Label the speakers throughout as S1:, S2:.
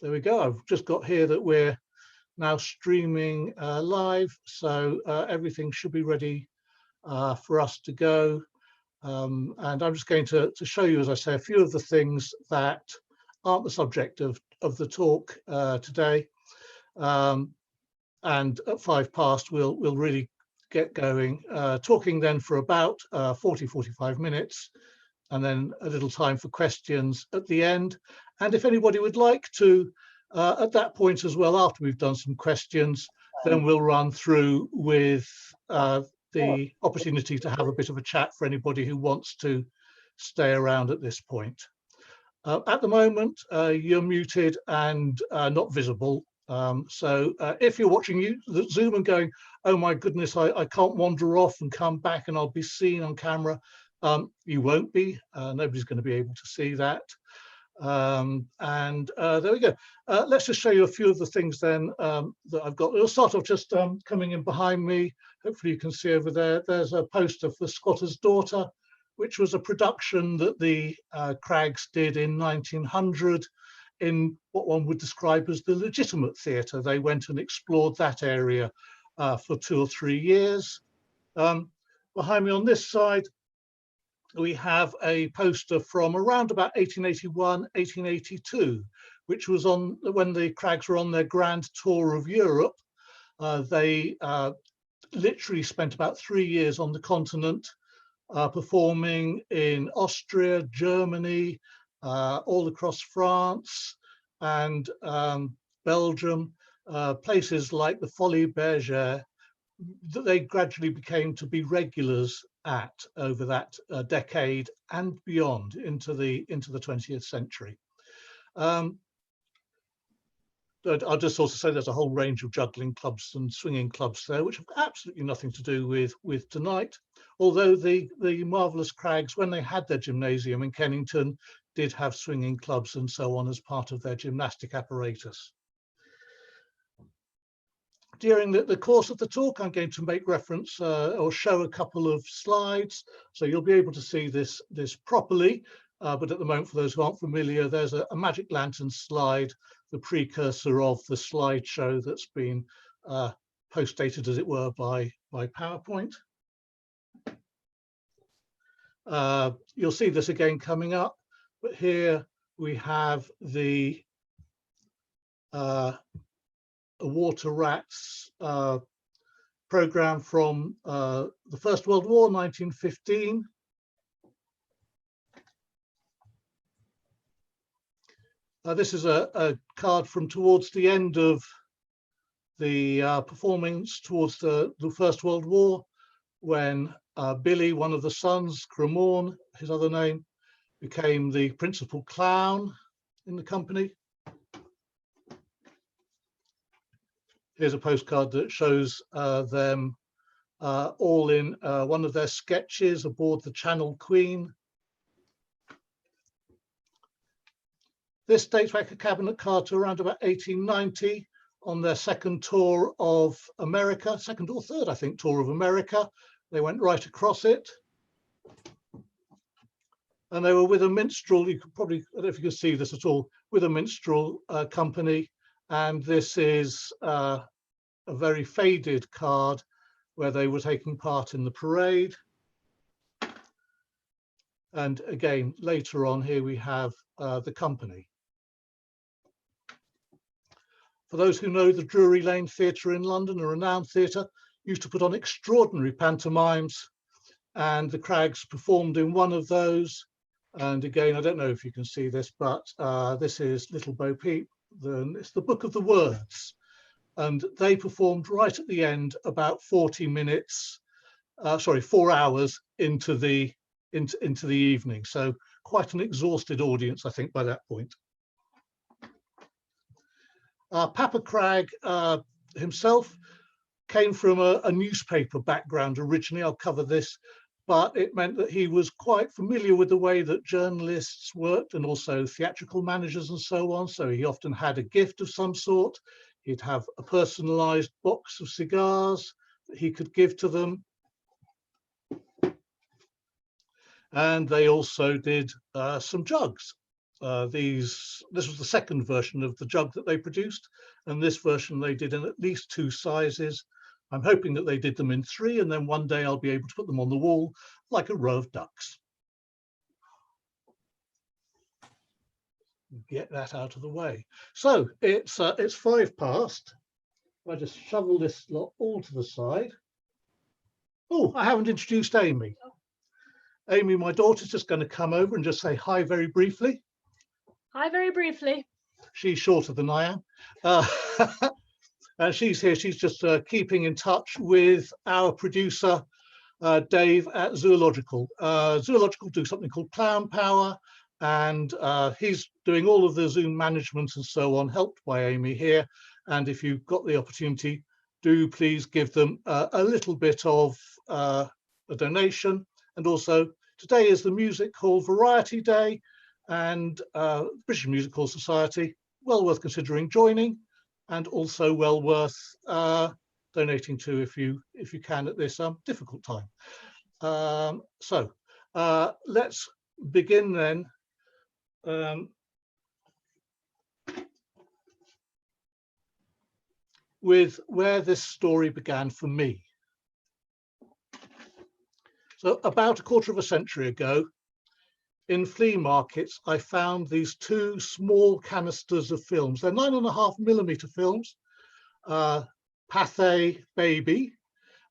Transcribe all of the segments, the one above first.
S1: There we go. I've just got here that we're now streaming live, so everything should be ready for us to go. And I'm just going to show you, as I say, a few of the things that aren't the subject of the talk today. And at 5 past, we'll really get going, talking then for about 40-45 minutes, and then a little time for questions at the end. And if anybody would like to, at that point as well, after we've done some questions, then we'll run through with the opportunity to have a bit of a chat for anybody who wants to stay around at this point. At the moment, you're muted and not visible. So if you're watching Zoom and going, oh my goodness, I can't wander off and come back and I'll be seen on camera, you won't be. Nobody's going to be able to see that. There we go. Let's just show you a few of the things then that I've got. We'll start off just coming in behind me. Hopefully you can see over there, there's a poster for Squatter's Daughter, which was a production that the Craggs did in 1900 in what one would describe as the legitimate theatre. They went and explored that area for 2 or 3 years. Behind me on this side, we have a poster from around about 1881, 1882, which was on when the Craggs were on their grand tour of Europe. They literally spent about 3 years on the continent, performing in Austria, Germany, all across France and Belgium, places like the Folies Bergere that they gradually became to be regulars at over that decade and beyond into the 20th century. I'll just also say there's a whole range of juggling clubs and swinging clubs there, which have absolutely nothing to do with tonight. Although the Marvellous Craggs, when they had their gymnasium in Kennington, did have swinging clubs and so on as part of their gymnastic apparatus. During the course of the talk, I'm going to make reference or show a couple of slides, so you'll be able to see this properly. But at the moment, for those who aren't familiar, there's a magic lantern slide, the precursor of the slideshow that's been post-dated, as it were, by PowerPoint. You'll see this again coming up, but here we have the water rats program from the First World War, 1915. This is a card from towards the end of the performance towards the First World War, when Billy, one of the sons, Cremorne, his other name, became the principal clown in the company. Here's a postcard that shows them all in one of their sketches aboard the Channel Queen. This dates back a cabinet card to around about 1890 on their second tour of America, second or third, I think, tour of America. They went right across it. And they were with a minstrel, you could probably, I don't know if you can see this at all, with a minstrel company. And this is a very faded card where they were taking part in the parade. And again, later on here we have the company. For those who know the Drury Lane Theatre in London, a renowned theatre, used to put on extraordinary pantomimes, and the Craggs performed in one of those. And again, I don't know if you can see this, but this is Little Bo Peep. It's the Book of the Words. And they performed right at the end, about 40 minutes, 4 hours into the evening. So quite an exhausted audience, I think, by that point. Papa Cragg himself came from a newspaper background originally. I'll cover this, but it meant that he was quite familiar with the way that journalists worked and also theatrical managers and so on. So he often had a gift of some sort. He'd have a personalized box of cigars that he could give to them. And they also did some jugs. This was the second version of the jug that they produced, and this version they did in at least 2 sizes. I'm hoping that they did them in 3, and then one day I'll be able to put them on the wall like a row of ducks. Get that out of the way. So it's 5 past. I just shovel this lot all to the side. Oh, I haven't introduced Amy. Amy, my daughter's just going to come over and just say hi very briefly.
S2: Hi, very briefly.
S1: She's shorter than I am. And she's here. She's just keeping in touch with our producer, Dave at Zoological. Zoological do something called Clown Power, and he's doing all of the Zoom management and so on, helped by Amy here. And if you've got the opportunity, do please give them a little bit of a donation. And also, today is the Music Hall Variety Day, and British Music Hall Society, well worth considering joining, and also well worth donating to if you can at this difficult time. So let's begin then. With where this story began for me. So about a quarter of a century ago, in flea markets, I found these 2 small canisters of films. They're 9.5mm films, Pathé Baby,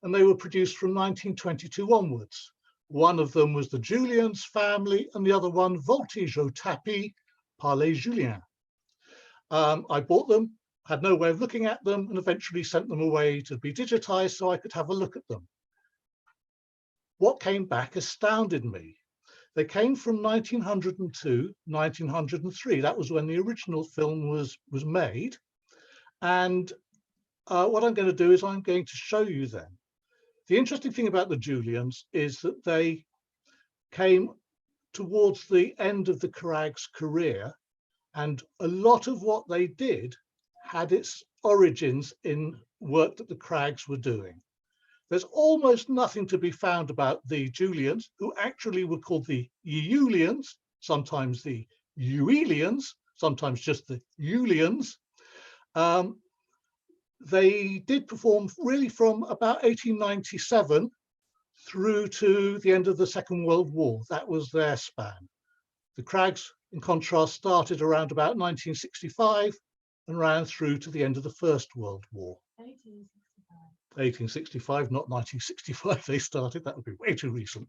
S1: and they were produced from 1922 onwards. One of them was the Julien's Family, and the other one, Voltige au Tapis par les Juliens. I bought them, had no way of looking at them, and eventually sent them away to be digitized so I could have a look at them. What came back astounded me. They came from 1902, 1903. That was when the original film was made. And what I'm going to do is I'm going to show you them. The interesting thing about the Julians is that they came towards the end of the Cragg's career, and a lot of what they did had its origins in work that the Craggs were doing. There's almost nothing to be found about the Julians, who actually were called the Eulians, sometimes the Euelians, sometimes just the Eulians. They did perform really from about 1897 through to the end of the Second World War. That was their span. The Craggs, in contrast, started around about 1965 and ran through to the end of the First World War. 1865, not 1965 they started. That would be way too recent.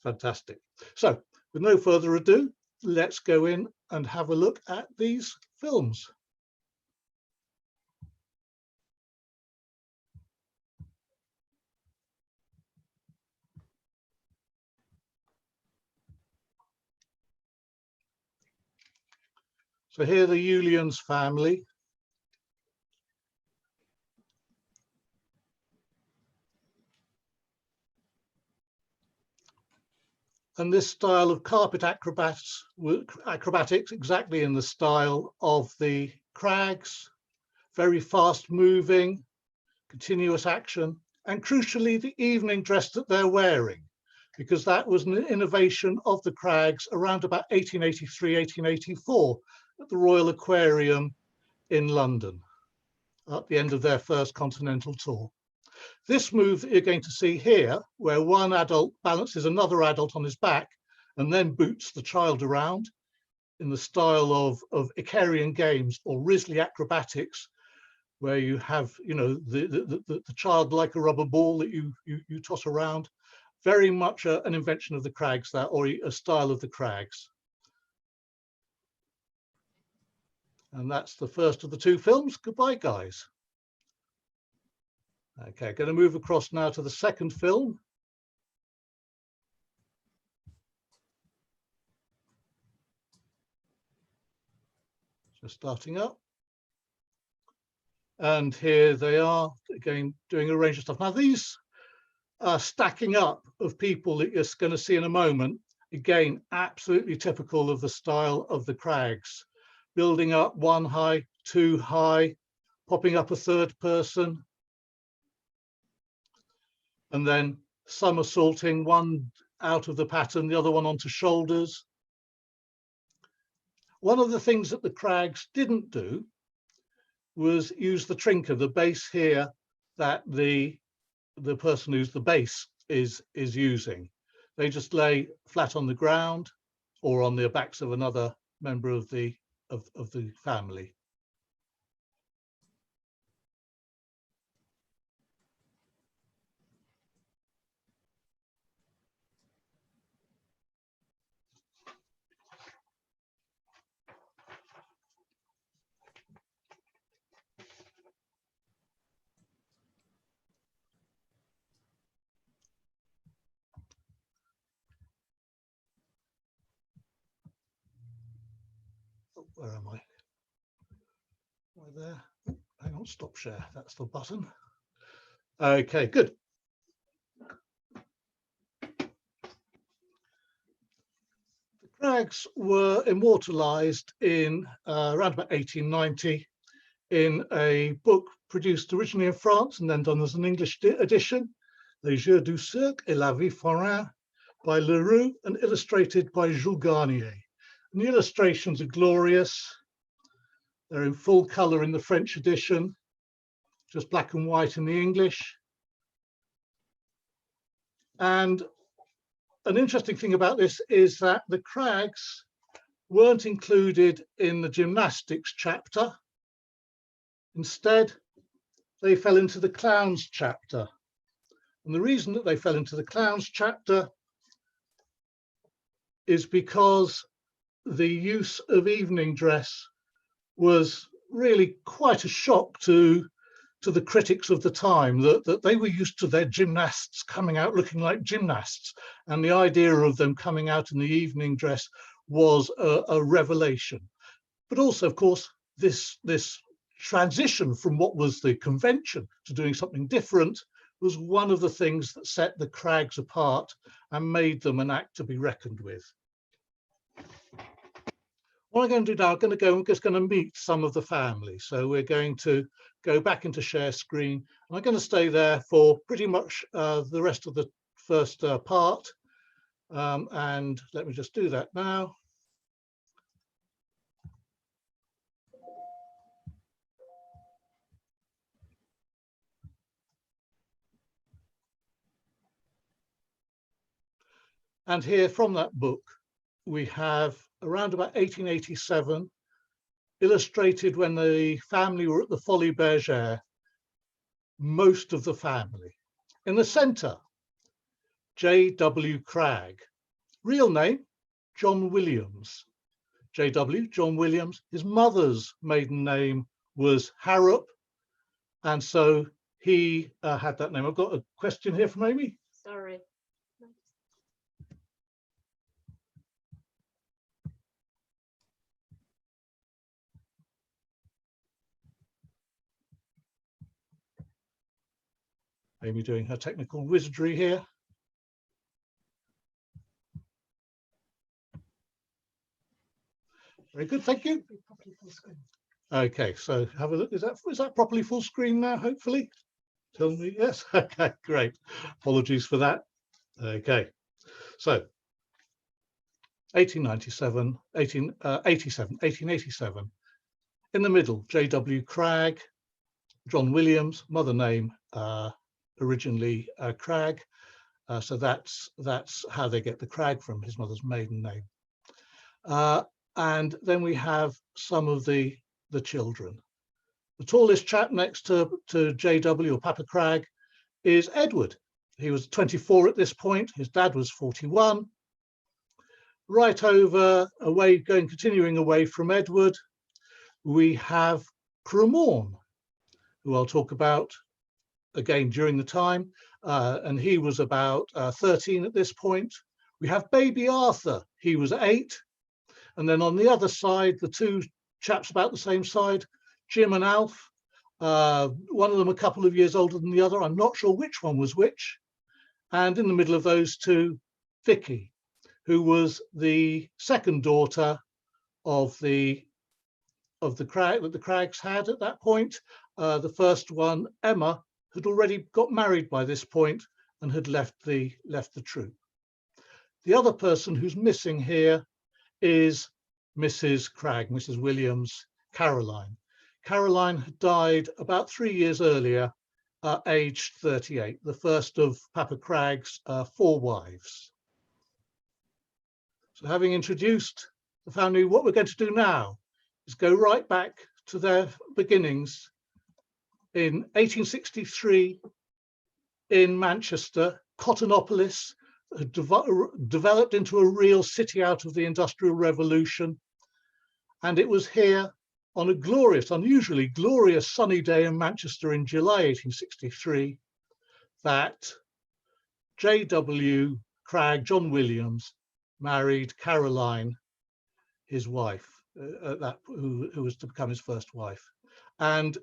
S1: Fantastic. So with no further ado, let's go in and have a look at these films. So here the Julien's Family. And this style of carpet acrobatics, exactly in the style of the Craggs, very fast moving, continuous action, and crucially the evening dress that they're wearing, because that was an innovation of the Craggs around about 1883, 1884 at the Royal Aquarium in London at the end of their first continental tour. This move that you're going to see here, where one adult balances another adult on his back and then boots the child around in the style of Icarian games or Risley acrobatics, where you have, you know, the child like a rubber ball that you toss around, very much an invention of the Craggs, that, or a style of the Craggs. And that's the first of the 2 films. Goodbye, guys. Okay, going to move across now to the second film. Just starting up. And here they are, again, doing a range of stuff. Now, these are stacking up of people that you're going to see in a moment. Again, absolutely typical of the style of the Craggs. Building up 1 high, 2 high, popping up a 3rd person, and then somersaulting, one out of the pattern, the other one onto shoulders. One of the things that the Craggs didn't do was use the trinker, the base here that the person who's the base is using. They just lay flat on the ground or on the backs of another member of the family. Where am I? Am I there? Hang on, stop share. That's the button. Okay, good. The Craggs were immortalized in around about 1890 in a book produced originally in France and then done as an English edition, Les Jeux du Cirque et la Vie Foraine by Leroux and illustrated by Jules Garnier. And the illustrations are glorious. They're in full color in the French edition, just black and white in the English. And an interesting thing about this is that the Craggs weren't included in the gymnastics chapter. Instead, they fell into the clowns chapter. And the reason that they fell into the clowns chapter is because the use of evening dress was really quite a shock to the critics of the time, that they were used to their gymnasts coming out looking like gymnasts, and the idea of them coming out in the evening dress was a revelation. But also, of course, this transition from what was the convention to doing something different was one of the things that set the Craggs apart and made them an act to be reckoned with. What I'm going to do now, I'm just going to meet some of the family. So we're going to go back into share screen. And I'm going to stay there for pretty much the rest of the first part. And let me just do that now. And here from that book, we have around about 1887, illustrated when the family were at the Folies Bergere, most of the family. In the center, J.W. Cragg, real name, John Williams. J.W., John Williams, his mother's maiden name was Harrop, and so he had that name. I've got a question here from Amy.
S2: Sorry.
S1: Amy doing her technical wizardry here. Very good, thank you. Okay, so have a look. Is that properly full screen now, hopefully? Tell me yes. Okay, great. Apologies for that. Okay, so 1887. In the middle, J.W. Cragg, John Williams, mother name originally Cragg. So that's how they get the Cragg from his mother's maiden name. And then we have some of the children. The tallest chap next to JW or Papa Cragg is Edward. He was 24 at this point. His dad was 41. Right over away, continuing away from Edward, we have Cremorne, who I'll talk about again during the time. And he was about 13 at this point. We have baby Arthur. He was 8. And then on the other side, the two chaps about the same side, Jim and Alf, one of them a couple of years older than the other. I'm not sure which one was which. And in the middle of those two, Vicky, who was the second daughter of the Cragg that the Craggs had at that point. The first one, Emma, had already got married by this point and had left the troupe. The other person who's missing here is Mrs. Cragg, Mrs. Williams, Caroline. Caroline had died about 3 years earlier, aged 38, the first of Papa Cragg's 4 wives. So having introduced the family, what we're going to do now is go right back to their beginnings in 1863 in Manchester. Cottonopolis had developed into a real city out of the Industrial Revolution. And it was here on a glorious, unusually glorious sunny day in Manchester in July 1863 that J.W. Cragg, John Williams, married Caroline, his wife, who was to become his first wife. And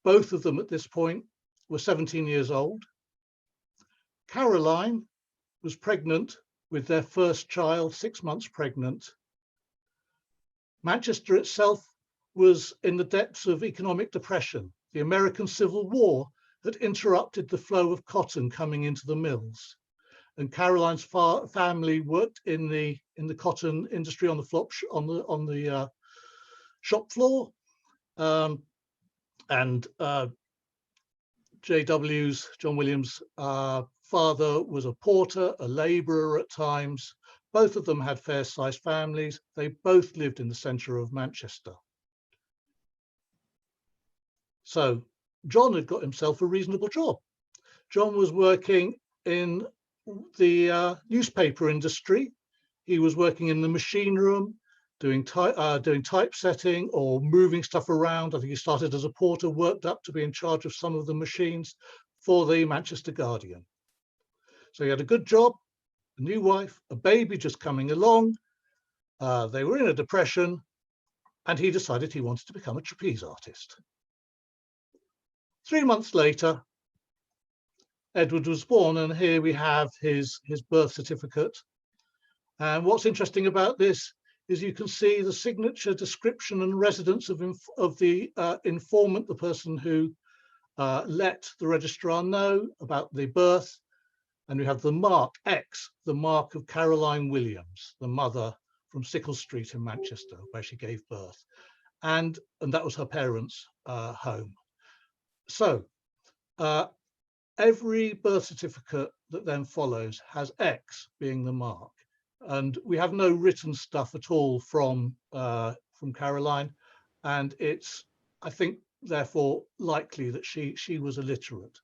S1: both of them at this point were 17 years old. Caroline was pregnant with their first child, 6 months pregnant. Manchester itself was in the depths of economic depression. The American Civil War had interrupted the flow of cotton coming into the mills. And Caroline's family worked in the cotton industry on the shop floor. J.W.'s, John Williams' father was a porter, a labourer at times. Both of them had fair-sized families. They both lived in the centre of Manchester. So John had got himself a reasonable job. John was working in the newspaper industry. He was working in the machine room, doing typesetting or moving stuff around. I think he started as a porter, worked up to be in charge of some of the machines for the Manchester Guardian. So he had a good job, a new wife, a baby just coming along. They were in a depression, and he decided he wanted to become a trapeze artist. 3 months later, Edward was born, and here we have his birth certificate. And what's interesting about this is you can see the signature, description and residence of the informant, the person who let the registrar know about the birth. And we have the mark X, the mark of Caroline Williams, the mother from Sickle Street in Manchester, where she gave birth. And that was her parents' home. So every birth certificate that then follows has X being the mark. And we have no written stuff at all from Caroline. And it's, I think, therefore likely that she was illiterate.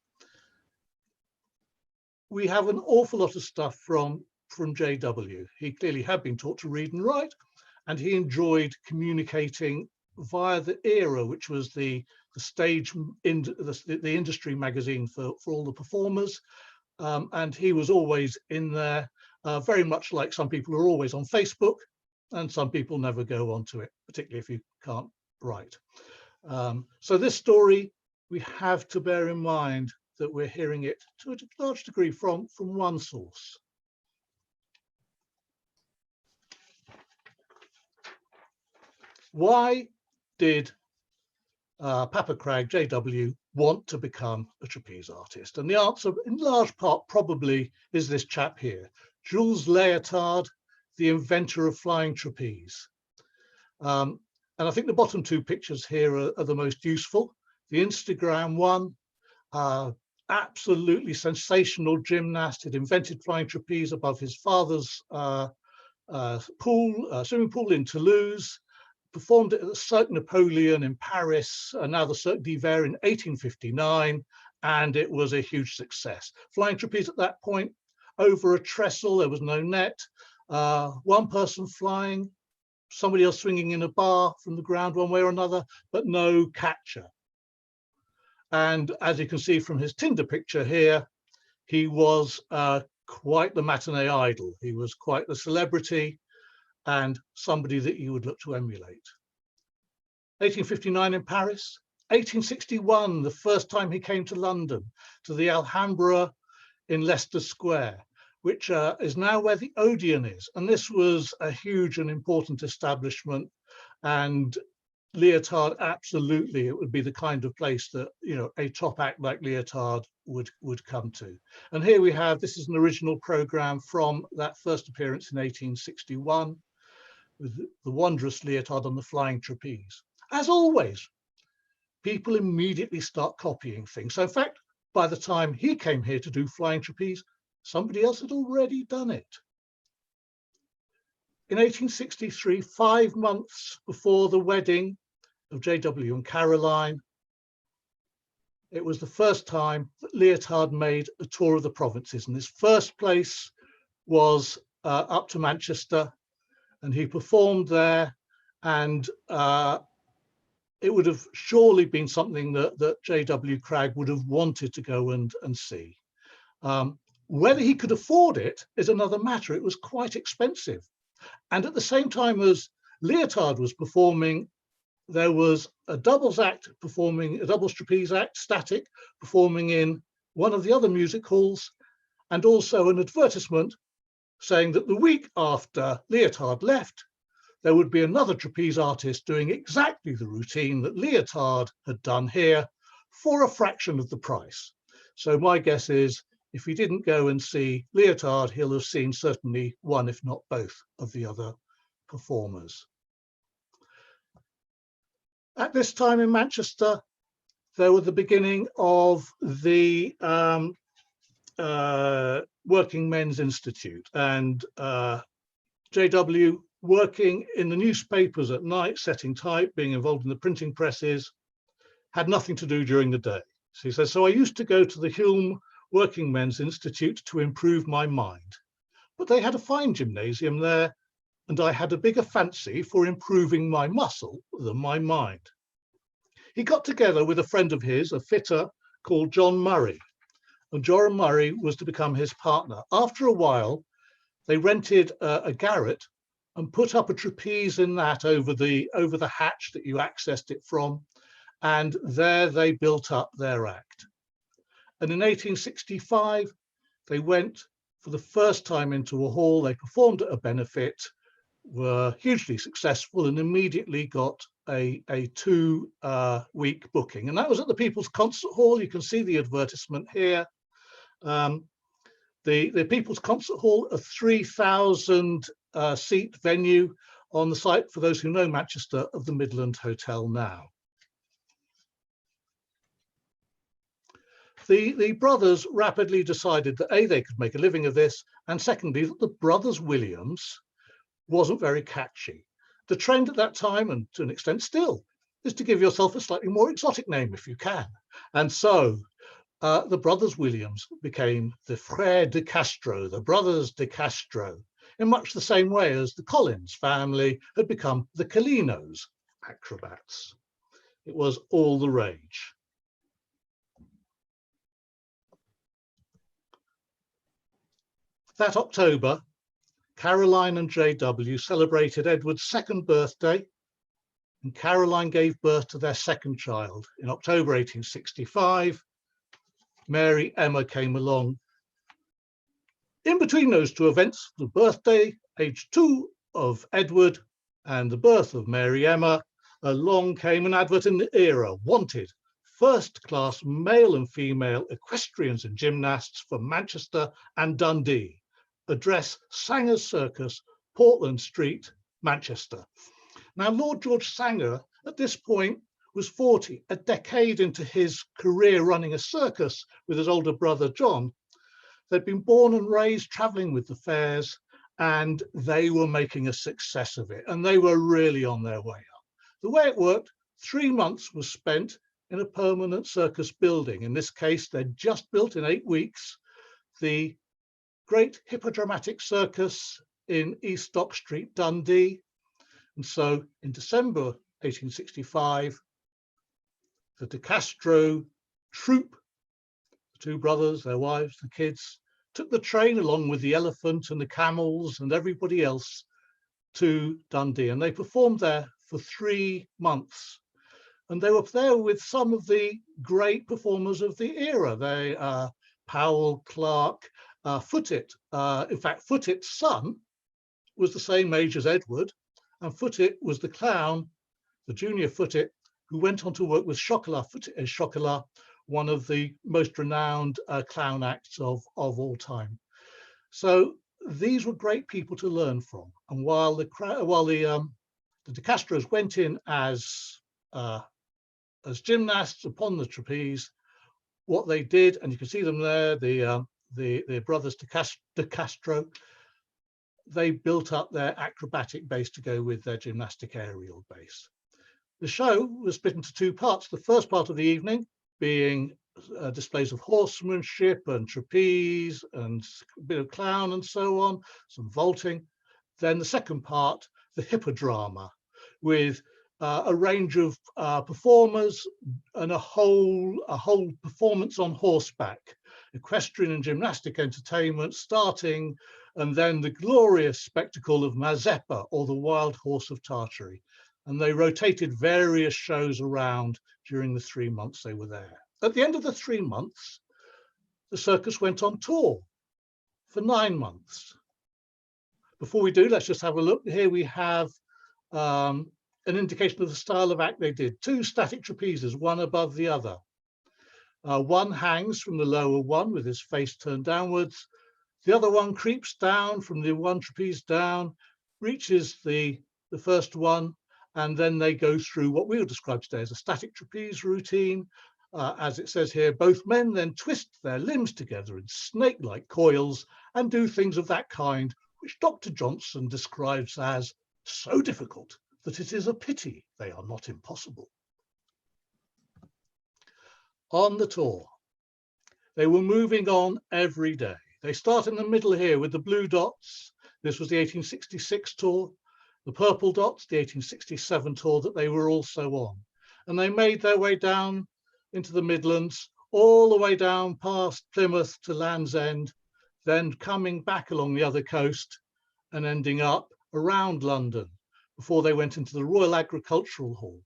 S1: We have an awful lot of stuff from JW. He clearly had been taught to read and write, and he enjoyed communicating via the Era, which was the industry magazine for all the performers. And he was always in there, very much like some people are always on Facebook, and some people never go onto it, particularly if you can't write. So this story, we have to bear in mind that we're hearing it to a large degree from one source. Why did Papa Cragg, JW, want to become a trapeze artist? And the answer, in large part, probably is this chap here, Jules Léotard, the inventor of flying trapeze. And I think the bottom 2 pictures here are the most useful. The Instagram one, absolutely sensational gymnast, had invented flying trapeze above his father's swimming pool in Toulouse, performed it at the Cirque Napoleon in Paris, and now the Cirque d'Hiver in 1859, and it was a huge success. Flying trapeze at that point, over a trestle, there was no net, one person flying, somebody else swinging in a bar from the ground one way or another, but no catcher. And as you can see from his Tinder picture here, he was quite the matinee idol. He was quite the celebrity and somebody that you would look to emulate. 1859 in Paris, 1861, the first time he came to London, to the Alhambra in Leicester Square, which is now where the Odeon is. And this was a huge and important establishment. And Leotard, absolutely, it would be the kind of place that, you know, a top act like Leotard would come to. And here we have, this is an original program from that first appearance in 1861 with the wondrous Leotard on the flying trapeze. As always, people immediately start copying things. So in fact, by the time he came here to do flying trapeze, somebody else had already done it. In 1863, 5 months before the wedding of J.W. and Caroline, it was the first time that Leotard made a tour of the provinces. And his first place was up to Manchester, and he performed there. And it would have surely been something that J.W. Cragg would have wanted to go and see. Whether he could afford it is another matter. It was quite expensive. And at the same time as Leotard was performing, there was a doubles act performing, a doubles trapeze act, static, performing in one of the other music halls, and also an advertisement saying that the week after Leotard left, there would be another trapeze artist doing exactly the routine that Leotard had done here for a fraction of the price. So my guess is, if he didn't go and see Leotard, he'll have seen certainly one, if not both, of the other performers. At this time in Manchester, there were the beginning of the Working Men's Institute, and J.W. working in the newspapers at night, setting type, being involved in the printing presses, had nothing to do during the day. So he says, so I used to go to the Hulme Working Men's Institute to improve my mind, but they had a fine gymnasium there, and I had a bigger fancy for improving my muscle than my mind. He got together with a friend of his, a fitter called John Murray, and John Murray was to become his partner. After a while, they rented a garret and put up a trapeze in that over the hatch that you accessed it from, and there they built up their act. And in 1865, they went for the first time into a hall. They performed at a benefit, were hugely successful, and immediately got a 2-week booking. And that was at the People's Concert Hall. You can see the advertisement here. The People's Concert Hall, a 3,000 seat venue on the site, for those who know Manchester, of the Midland Hotel now. The brothers rapidly decided that A, they could make a living of this, and secondly, that the Brothers Williams wasn't very catchy. The trend at that time, and to an extent still, is to give yourself a slightly more exotic name if you can. And so the Brothers Williams became the Frères de Castro, the Brothers de Castro, in much the same way as the Collins family had become the Colinos, acrobats. It was all the rage. That October, Caroline and J.W. celebrated Edward's 2nd birthday, and Caroline gave birth to their 2nd child. In October 1865, Mary Emma came along. In between those two events, the birthday, age 2, of Edward and the birth of Mary Emma, along came an advert in the Era, wanted first-class male and female equestrians and gymnasts for Manchester and Dundee. Address Sanger's Circus, Portland Street, Manchester. Now, Lord George Sanger, at this point, was 40, a decade into his career running a circus with his older brother, John. They'd been born and raised traveling with the fairs, and they were making a success of it, and they were really on their way up. The way it worked, 3 months was spent in a permanent circus building. In this case, they'd just built in 8 weeks the Great Hippodrammatic Circus in East Dock Street, Dundee. And so in December 1865, the De Castro troupe, the 2 brothers, their wives, the kids, took the train along with the elephant and the camels and everybody else to Dundee. And they performed there for 3 months. And they were there with some of the great performers of the era. They, Powell, Clark, Feted. In fact, Feted's son was the same age as Edward, and Feted was the clown the junior Feted, who went on to work with Chocolat, one of the most renowned clown acts of all time. So these were great people to learn from. And while the De Castros went in as gymnasts upon the trapeze, what they did, and you can see them there, the brothers De Castro, they built up their acrobatic base to go with their gymnastic aerial base. The show was split into two parts. The first part of the evening being displays of horsemanship and trapeze and a bit of clown and so on, some vaulting. Then the second part, the hippodrama, with a range of performers and a whole performance on horseback, equestrian and gymnastic entertainment starting, and then the glorious spectacle of Mazeppa, or the wild horse of Tartary. And they rotated various shows around during the 3 months they were there. At the end of the 3 months, the circus went on tour for 9 months. Before we do, let's just have a look. Here we have an indication of the style of act they did. 2 static trapezes, one above the other. One hangs from the lower one with his face turned downwards. The other one creeps down from the one trapeze down, reaches the first one, and then they go through what we'll describe today as a static trapeze routine. As it says here, both men then twist their limbs together in snake-like coils and do things of that kind, which Dr. Johnson describes as so difficult that it is a pity they are not impossible. On the tour, they were moving on every day. They start in the middle here with the blue dots. This was the 1866 tour. The purple dots, the 1867 tour that they were also on. And they made their way down into the Midlands, all the way down past Plymouth to Land's End, then coming back along the other coast and ending up around London before they went into the Royal Agricultural Hall.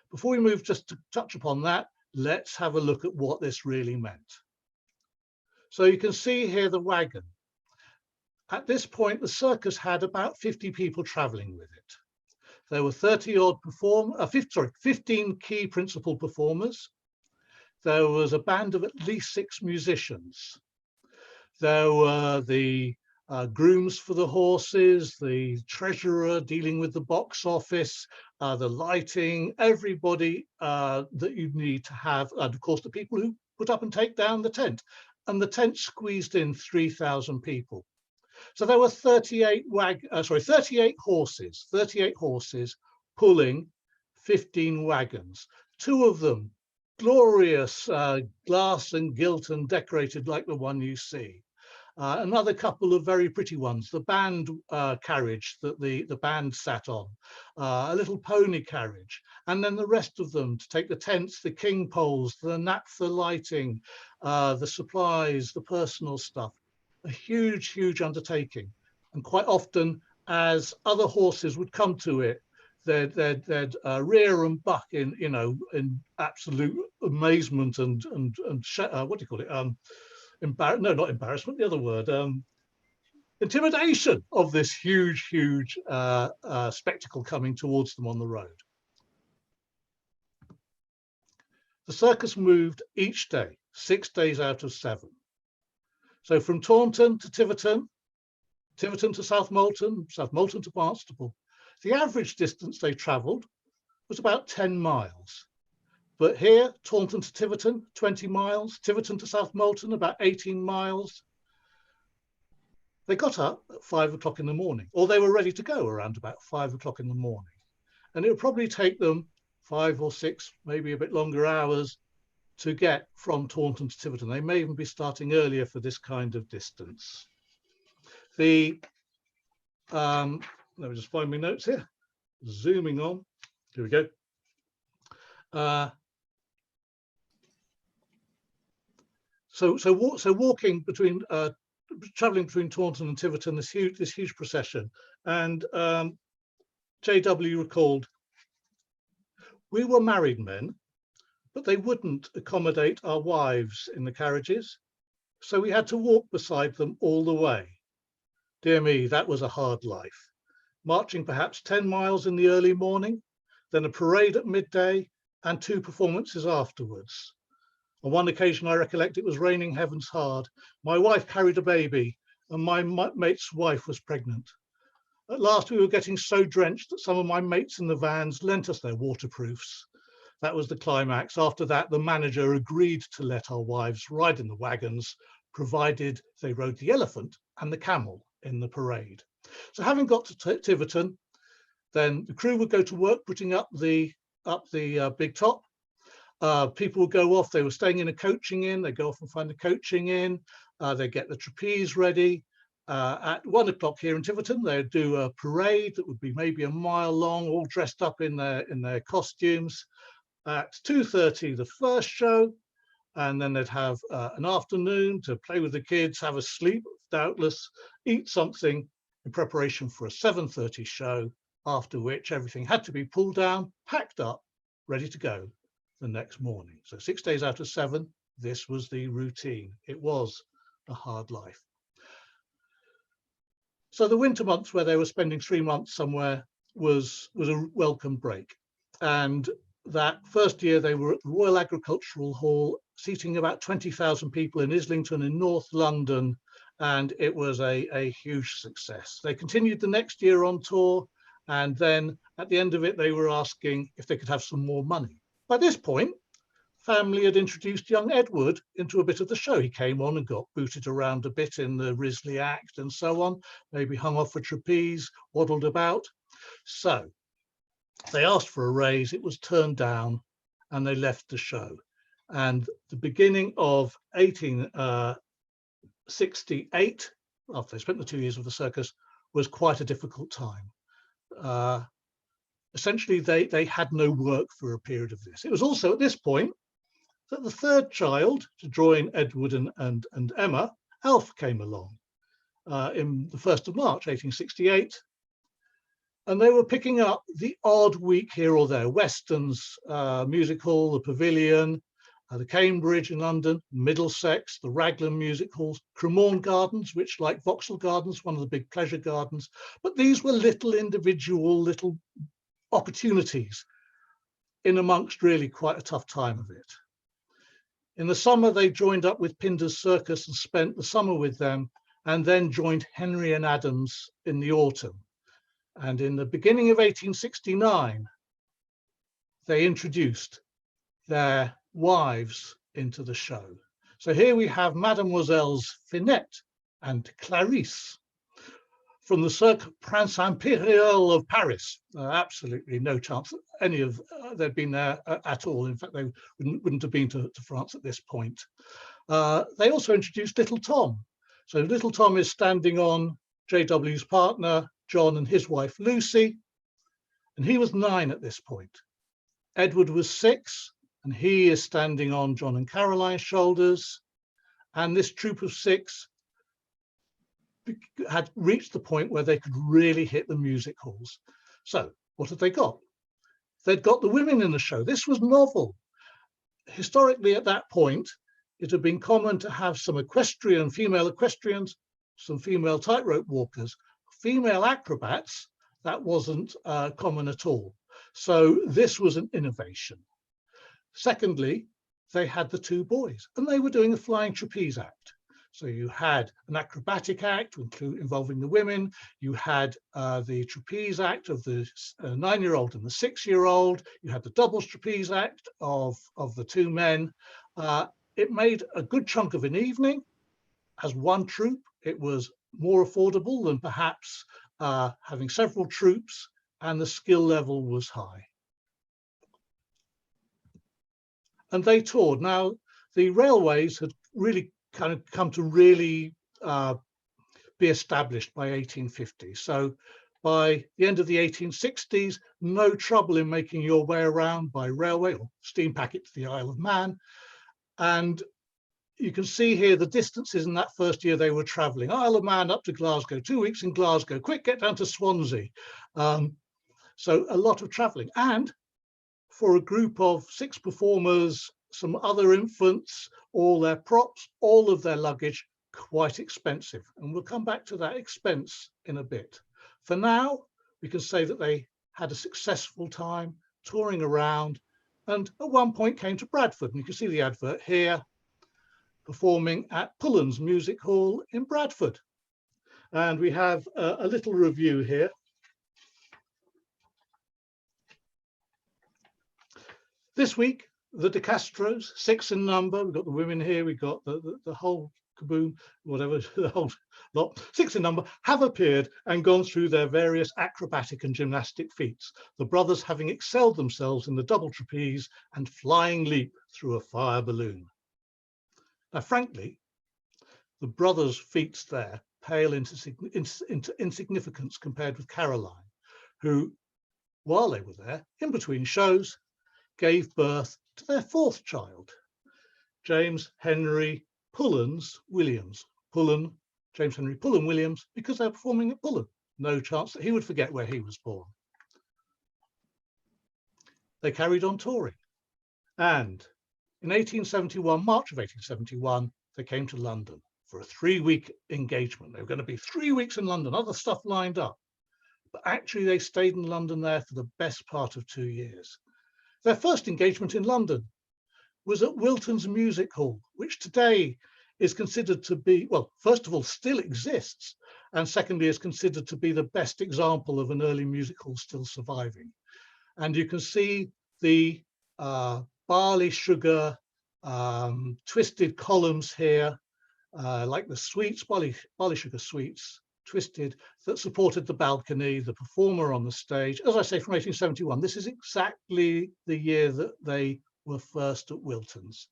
S1: Before we move just to touch upon that, let's have a look at what this really meant. So you can see here the wagon. At this point, the circus had about 50 people traveling with it. There were 15 key principal performers. There was a band of at least 6 musicians. There were the grooms for the horses, the treasurer dealing with the box office, the lighting, everybody that you need to have, and of course the people who put up and take down the tent. And the tent squeezed in 3,000 people. So there were 38 horses pulling 15 wagons. 2 of them glorious, glass and gilt and decorated like the one you see. Another couple of very pretty ones, the band carriage that the band sat on, a little pony carriage, and then the rest of them to take the tents, the king poles, the naphtha lighting, the supplies, the personal stuff. A huge, huge undertaking. And quite often, as other horses would come to it, they'd rear and buck in absolute amazement and what do you call it? No, not embarrassment, the other word, intimidation of this huge, huge spectacle coming towards them on the road. The circus moved each day, 6 days out of 7. So from Taunton to Tiverton, Tiverton to South Molton to Barnstaple. The average distance they travelled was about 10 miles. But here, Taunton to Tiverton, 20 miles, Tiverton to South Molton, about 18 miles. They got up at 5 o'clock in the morning, or they were ready to go around about 5 o'clock in the morning. And it would probably take them 5 or 6, maybe a bit longer hours to get from Taunton to Tiverton. They may even be starting earlier for this kind of distance. Let me just find my notes here. Zooming on. Here we go. So walking between, traveling between Taunton and Tiverton, this huge procession, and JW recalled, we were married men, but they wouldn't accommodate our wives in the carriages, so we had to walk beside them all the way. Dear me, that was a hard life. Marching perhaps 10 miles in the early morning, then a parade at midday, and 2 performances afterwards. On one occasion, I recollect it was raining heavens hard. My wife carried a baby, and my mate's wife was pregnant. At last, we were getting so drenched that some of my mates in the vans lent us their waterproofs. That was the climax. After that, the manager agreed to let our wives ride in the wagons, provided they rode the elephant and the camel in the parade. So having got to Tiverton, then the crew would go to work putting up the big top. People would go off. They were staying in a coaching inn. They go off and find a coaching inn. They get the trapeze ready. At 1 o'clock here in Tiverton, they'd do a parade that would be maybe a mile long, all dressed up in their costumes. At 2:30, the first show, and then they'd have an afternoon to play with the kids, have a sleep, doubtless, eat something in preparation for a 7:30 show, after which everything had to be pulled down, packed up, ready to go the next morning. So 6 days out of 7, this was the routine. It was a hard life. So the winter months, where they were spending 3 months somewhere, was a welcome break. And that first year they were at the Royal Agricultural Hall, seating about 20,000 people in Islington in North London, and it was a huge success. They continued the next year on tour, and then at the end of it, they were asking if they could have some more money. By this point, family had introduced young Edward into a bit of the show. He came on and got booted around a bit in the Risley act and so on, maybe hung off a trapeze, waddled about. So they asked for a raise, it was turned down, and they left the show. And the beginning of 1868, after they spent the 2 years of the circus, was quite a difficult time. Essentially, they had no work for a period of this. It was also at this point that the third child to join Edward and Emma, Alf, came along in the 1st of March, 1868. And they were picking up the odd week here or there. Weston's Music Hall, the Pavilion, the Cambridge in London, Middlesex, the Raglan Music Halls, Cremorne Gardens, which, like Vauxhall Gardens, one of the big pleasure gardens. But these were little opportunities in amongst really quite a tough time of it. In the summer, they joined up with Pinder's Circus and spent the summer with them, and then joined Henry and Adams in the autumn. And in the beginning of 1869, they introduced their wives into the show. So here we have Mademoiselles Finette and Clarisse from the Cirque Prince Impérial of Paris. Absolutely no chance any of they'd been there at all. In fact, they wouldn't have been to France at this point. They also introduced Little Tom. So Little Tom is standing on JW's partner, John, and his wife, Lucy, and he was 9 at this point. Edward was 6, and he is standing on John and Caroline's shoulders. And this troop of 6 had reached the point where they could really hit the music halls. So what had they got? They'd got the women in the show. This was novel. Historically, at that point, it had been common to have some female equestrians, some female tightrope walkers, female acrobats. That wasn't common at all. So this was an innovation. Secondly, they had the 2 boys, and they were doing a flying trapeze act. So you had an acrobatic act involving the women. You had the trapeze act of the 9-year-old and the 6-year-old. You had the doubles trapeze act of the 2 men. It made a good chunk of an evening. As one troupe, it was more affordable than perhaps having several troupes, and the skill level was high. And they toured. Now, the railways had really kind of come to really be established by 1850. So by the end of the 1860s, no trouble in making your way around by railway or steam packet to the Isle of Man. And you can see here the distances in that first year they were traveling. Isle of Man up to Glasgow, 2 weeks in Glasgow, quick, get down to Swansea. So a lot of traveling. And for a group of 6 performers, some other infants, all their props, all of their luggage, quite expensive. And we'll come back to that expense in a bit. For now, we can say that they had a successful time. touring around, and at one point came to Bradford. And you can see the advert here, performing at Pullen's Music Hall in Bradford. And we have a little review here. This week, the Decastros, 6 in number. We've got the women here, we've got the whole caboon, whatever, the whole lot, 6 in number, have appeared and gone through their various acrobatic and gymnastic feats, the brothers having excelled themselves in the double trapeze and flying leap through a fire balloon. Now, frankly, the brothers' feats there pale into insignificance compared with Caroline, who, while they were there, in between shows, gave birth to their 4th child, James Henry Pullens Williams. James Henry Pullen Williams, because they're performing at Pullen. No chance that he would forget where he was born. They carried on touring. And in 1871, March of 1871, they came to London for a 3-week engagement. They were going to be 3 weeks in London, other stuff lined up. But actually they stayed in London there for the best part of 2 years. Their first engagement in London was at Wilton's Music Hall, which today is considered to be, well, first of all, still exists, and secondly, is considered to be the best example of an early music hall still surviving. And you can see the barley sugar twisted columns here, like the sweets, barley sugar sweets, twisted, that supported the balcony, the performer on the stage. As I say, from 1871, this is exactly the year that they were first at Wilton's.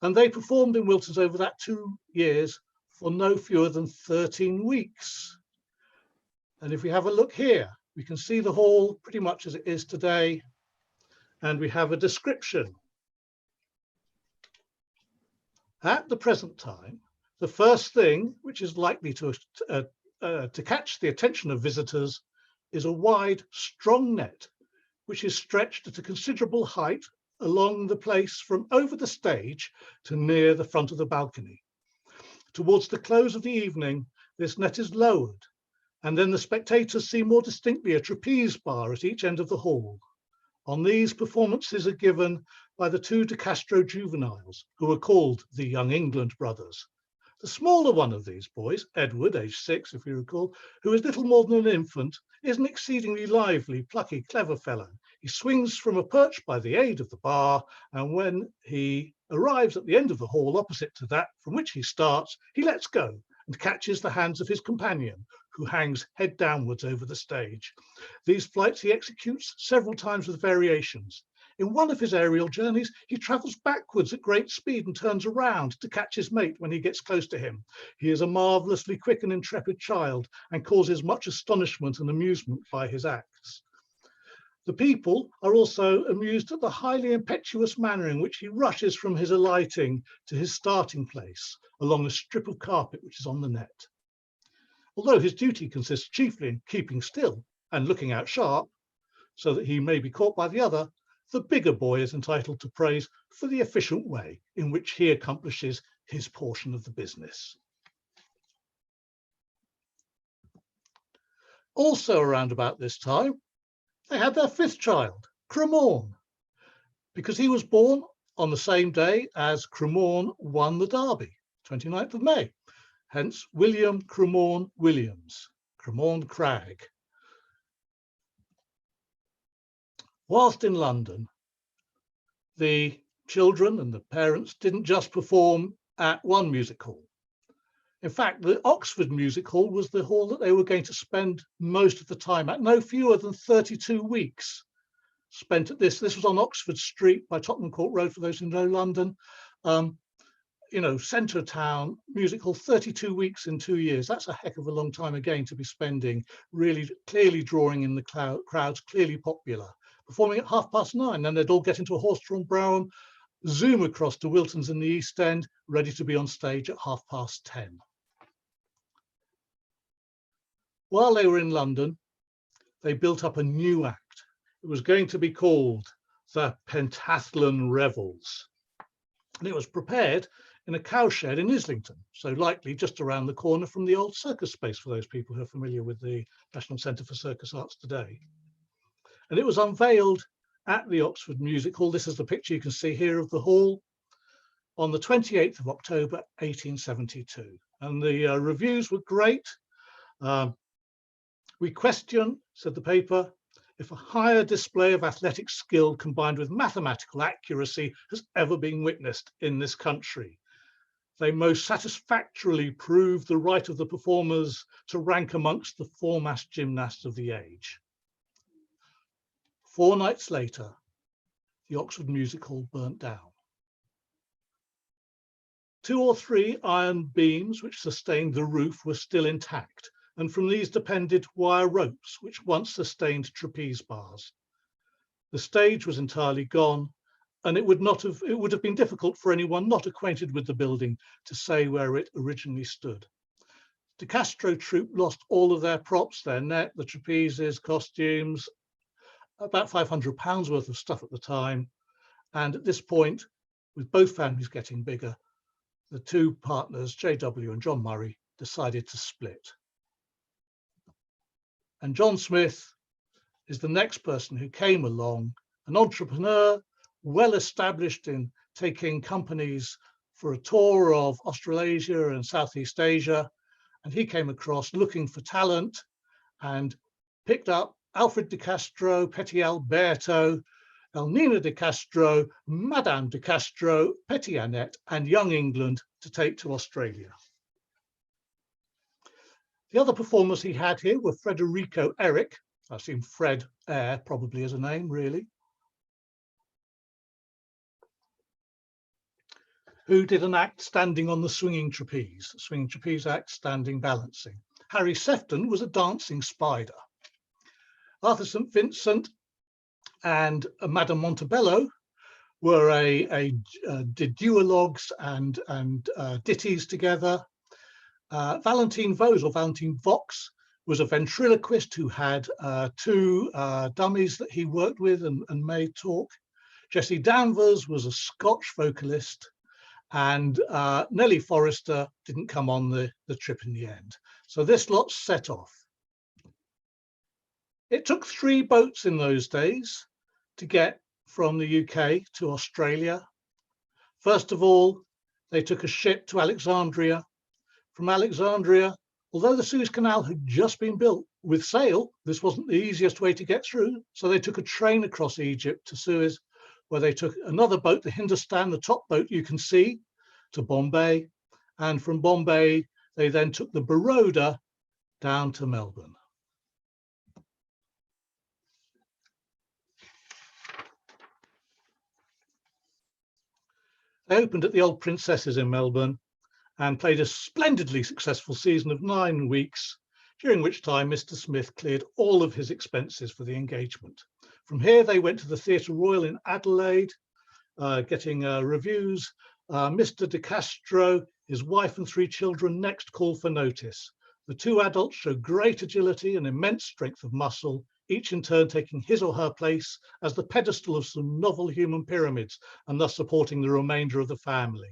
S1: And they performed in Wilton's over that 2 years for no fewer than 13 weeks. And if we have a look here, we can see the hall pretty much as it is today. And we have a description. At the present time, the first thing which is likely to catch the attention of visitors is a wide, strong net, which is stretched at a considerable height along the place from over the stage to near the front of the balcony. Towards the close of the evening, this net is lowered, and then the spectators see more distinctly a trapeze bar at each end of the hall. On these, performances are given by the 2 De Castro juveniles, who are called the Young England brothers. The smaller one of these boys, Edward, aged 6, if you recall, who is little more than an infant, is an exceedingly lively, plucky, clever fellow. He swings from a perch by the aid of the bar, and when he arrives at the end of the hall opposite to that from which he starts, he lets go and catches the hands of his companion, who hangs head downwards over the stage. These flights he executes several times with variations. In one of his aerial journeys, he travels backwards at great speed and turns around to catch his mate when he gets close to him. He is a marvellously quick and intrepid child and causes much astonishment and amusement by his acts. The people are also amused at the highly impetuous manner in which he rushes from his alighting to his starting place along a strip of carpet which is on the net. Although his duty consists chiefly in keeping still and looking out sharp so that he may be caught by the other, the bigger boy is entitled to praise for the efficient way in which he accomplishes his portion of the business. Also around about this time, they had their 5th child, Cremorne, because he was born on the same day as Cremorne won the Derby, 29th of May. Hence, William Cremorne Williams, Cremorne Cragg. Whilst in London, the children and the parents didn't just perform at one music hall. In fact, the Oxford Music Hall was the hall that they were going to spend most of the time at, no fewer than 32 weeks spent at this. This was on Oxford Street by Tottenham Court Road, for those who know London. Centre of town, music hall, 32 weeks in 2 years. That's a heck of a long time again to be spending, really clearly drawing in the crowds, clearly popular. Performing at 9:30, then they'd all get into a horse-drawn brougham, zoom across to Wilton's in the East End, ready to be on stage at 10:30. While they were in London, they built up a new act. It was going to be called the Pentathlon Revels. And it was prepared in a cowshed in Islington, so likely just around the corner from the old circus space for those people who are familiar with the National Centre for Circus Arts today. And it was unveiled at the Oxford Music Hall. This is the picture you can see here of the hall on the 28th of October 1872. And the reviews were great. We question, said the paper, if a higher display of athletic skill combined with mathematical accuracy has ever been witnessed in this country. They most satisfactorily prove the right of the performers to rank amongst the foremost gymnasts of the age. 4 nights later, the Oxford Music Hall burnt down. 2 or 3 iron beams which sustained the roof were still intact, and from these depended wire ropes which once sustained trapeze bars. The stage was entirely gone, and it would have been difficult for anyone not acquainted with the building to say where it originally stood. De Castro troupe lost all of their props, their net, the trapezes, costumes, about £500 worth of stuff at the time. And at this point, with both families getting bigger, the 2 partners, J.W. and John Murray, decided to split. And John Smith is the next person who came along, an entrepreneur, well established in taking companies for a tour of Australasia and Southeast Asia. And he came across looking for talent and picked up Alfred de Castro, Petit Alberto, Elnina de Castro, Madame de Castro, Petit Annette, and Young England to take to Australia. The other performers he had here were Frederico Eric, I assume Fred Eyre probably as a name really, who did an act standing on the swinging trapeze act, standing balancing. Harry Sefton was a dancing spider. Arthur St. Vincent and Madame Montebello were did duologues and ditties together. Valentine Vox was a ventriloquist who had 2 dummies that he worked with and made talk. Jessie Danvers was a Scotch vocalist, and Nellie Forrester didn't come on the trip in the end. So this lot set off. It took 3 boats in those days to get from the UK to Australia. First of all, they took a ship to Alexandria. From Alexandria, although the Suez Canal had just been built with sail, this wasn't the easiest way to get through. So they took a train across Egypt to Suez, where they took another boat, the Hindustan, the top boat you can see, to Bombay. And from Bombay, they then took the Baroda down to Melbourne. They opened at the Old Princesses in Melbourne and played a splendidly successful season of 9 weeks, during which time Mr. Smith cleared all of his expenses for the engagement. From here, they went to the Theatre Royal in Adelaide, getting reviews. Mr. de Castro, his wife and 3 children next called for notice. The 2 adults showed great agility and immense strength of muscle, each in turn taking his or her place as the pedestal of some novel human pyramids and thus supporting the remainder of the family.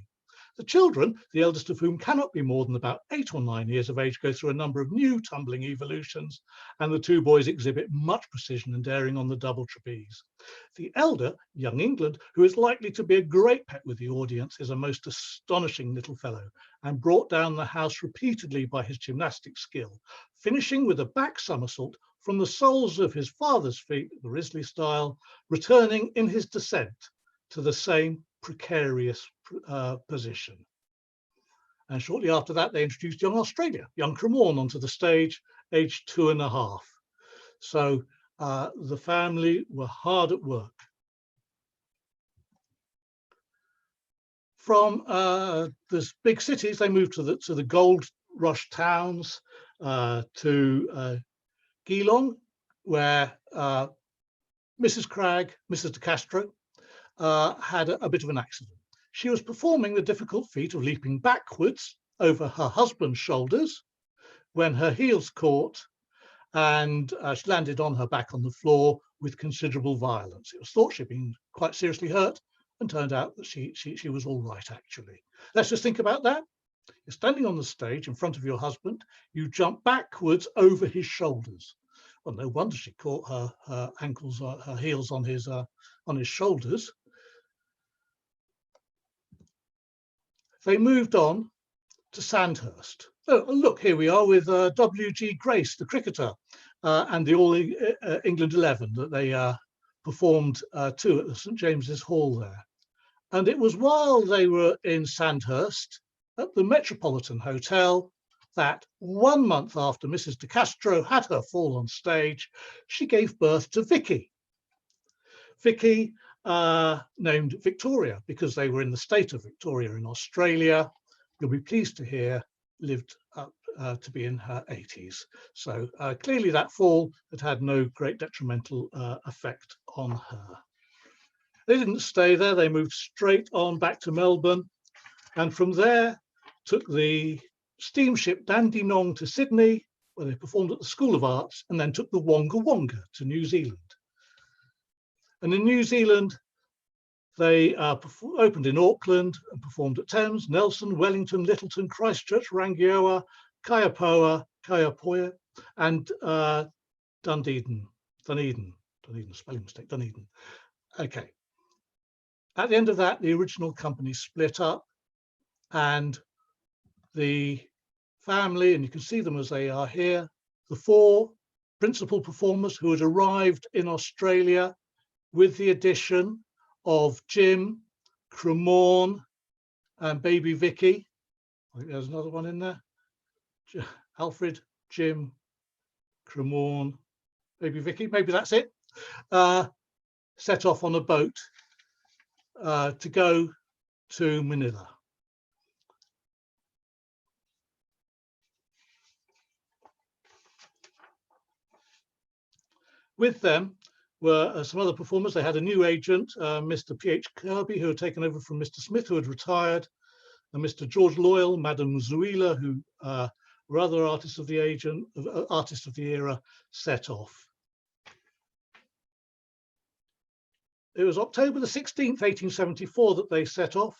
S1: The children, the eldest of whom cannot be more than about 8 or 9 years of age, go through a number of new tumbling evolutions, and the 2 boys exhibit much precision and daring on the double trapeze. The elder, Young England, who is likely to be a great pet with the audience, is a most astonishing little fellow and brought down the house repeatedly by his gymnastic skill, finishing with a back somersault from the soles of his father's feet, the Risley style, returning in his descent to the same precarious position. And shortly after that, they introduced Young Australia, young Cremorne, onto the stage, aged 2½. So the family were hard at work. From the big cities, they moved to the gold rush towns, to Geelong, where Mrs. Cragg, Mrs. de Castro, had a bit of an accident. She was performing the difficult feat of leaping backwards over her husband's shoulders when her heels caught, and she landed on her back on the floor with considerable violence. It was thought she'd been quite seriously hurt, and turned out that she was all right, actually. Let's just think about that. You're standing on the stage in front of your husband, you jump backwards over his shoulders. Well, no wonder she caught her ankles, her heels on his shoulders. They moved on to Sandhurst. Oh, look, here we are with W.G. Grace, the cricketer, and the All England 11 that they performed to at the St James's Hall there. And it was while they were in Sandhurst at the Metropolitan Hotel that 1 month after Mrs. de Castro had her fall on stage, she gave birth to Vicky. Vicky, named Victoria, because they were in the state of Victoria in Australia, you'll be pleased to hear, lived up to be in her 80s. So clearly that fall had no great detrimental effect on her. They didn't stay there, they moved straight on back to Melbourne, and from there took the steamship Dandenong to Sydney, where they performed at the School of Arts, and then took the Wonga Wonga to New Zealand. And in New Zealand, they opened in Auckland and performed at Thames, Nelson, Wellington, Lyttelton, Christchurch, Rangiora, Kaiapoa, and Dunedin, spelling mistake, Dunedin. Okay. At the end of that, the original company split up, and the family, and you can see them as they are here, the four principal performers who had arrived in Australia with the addition of Jim, Cremorne, and baby Vicky. I think there's another one in there. Alfred, Jim, Cremorne, baby Vicky, maybe that's it. Set off on a boat to go to Manila. With them were some other performers. They had a new agent, Mr. P.H. Kirby, who had taken over from Mr. Smith, who had retired, and Mr. George Loyal, Madame Zuila, who were other artists of the era, set off. It was October the 16th, 1874 that they set off,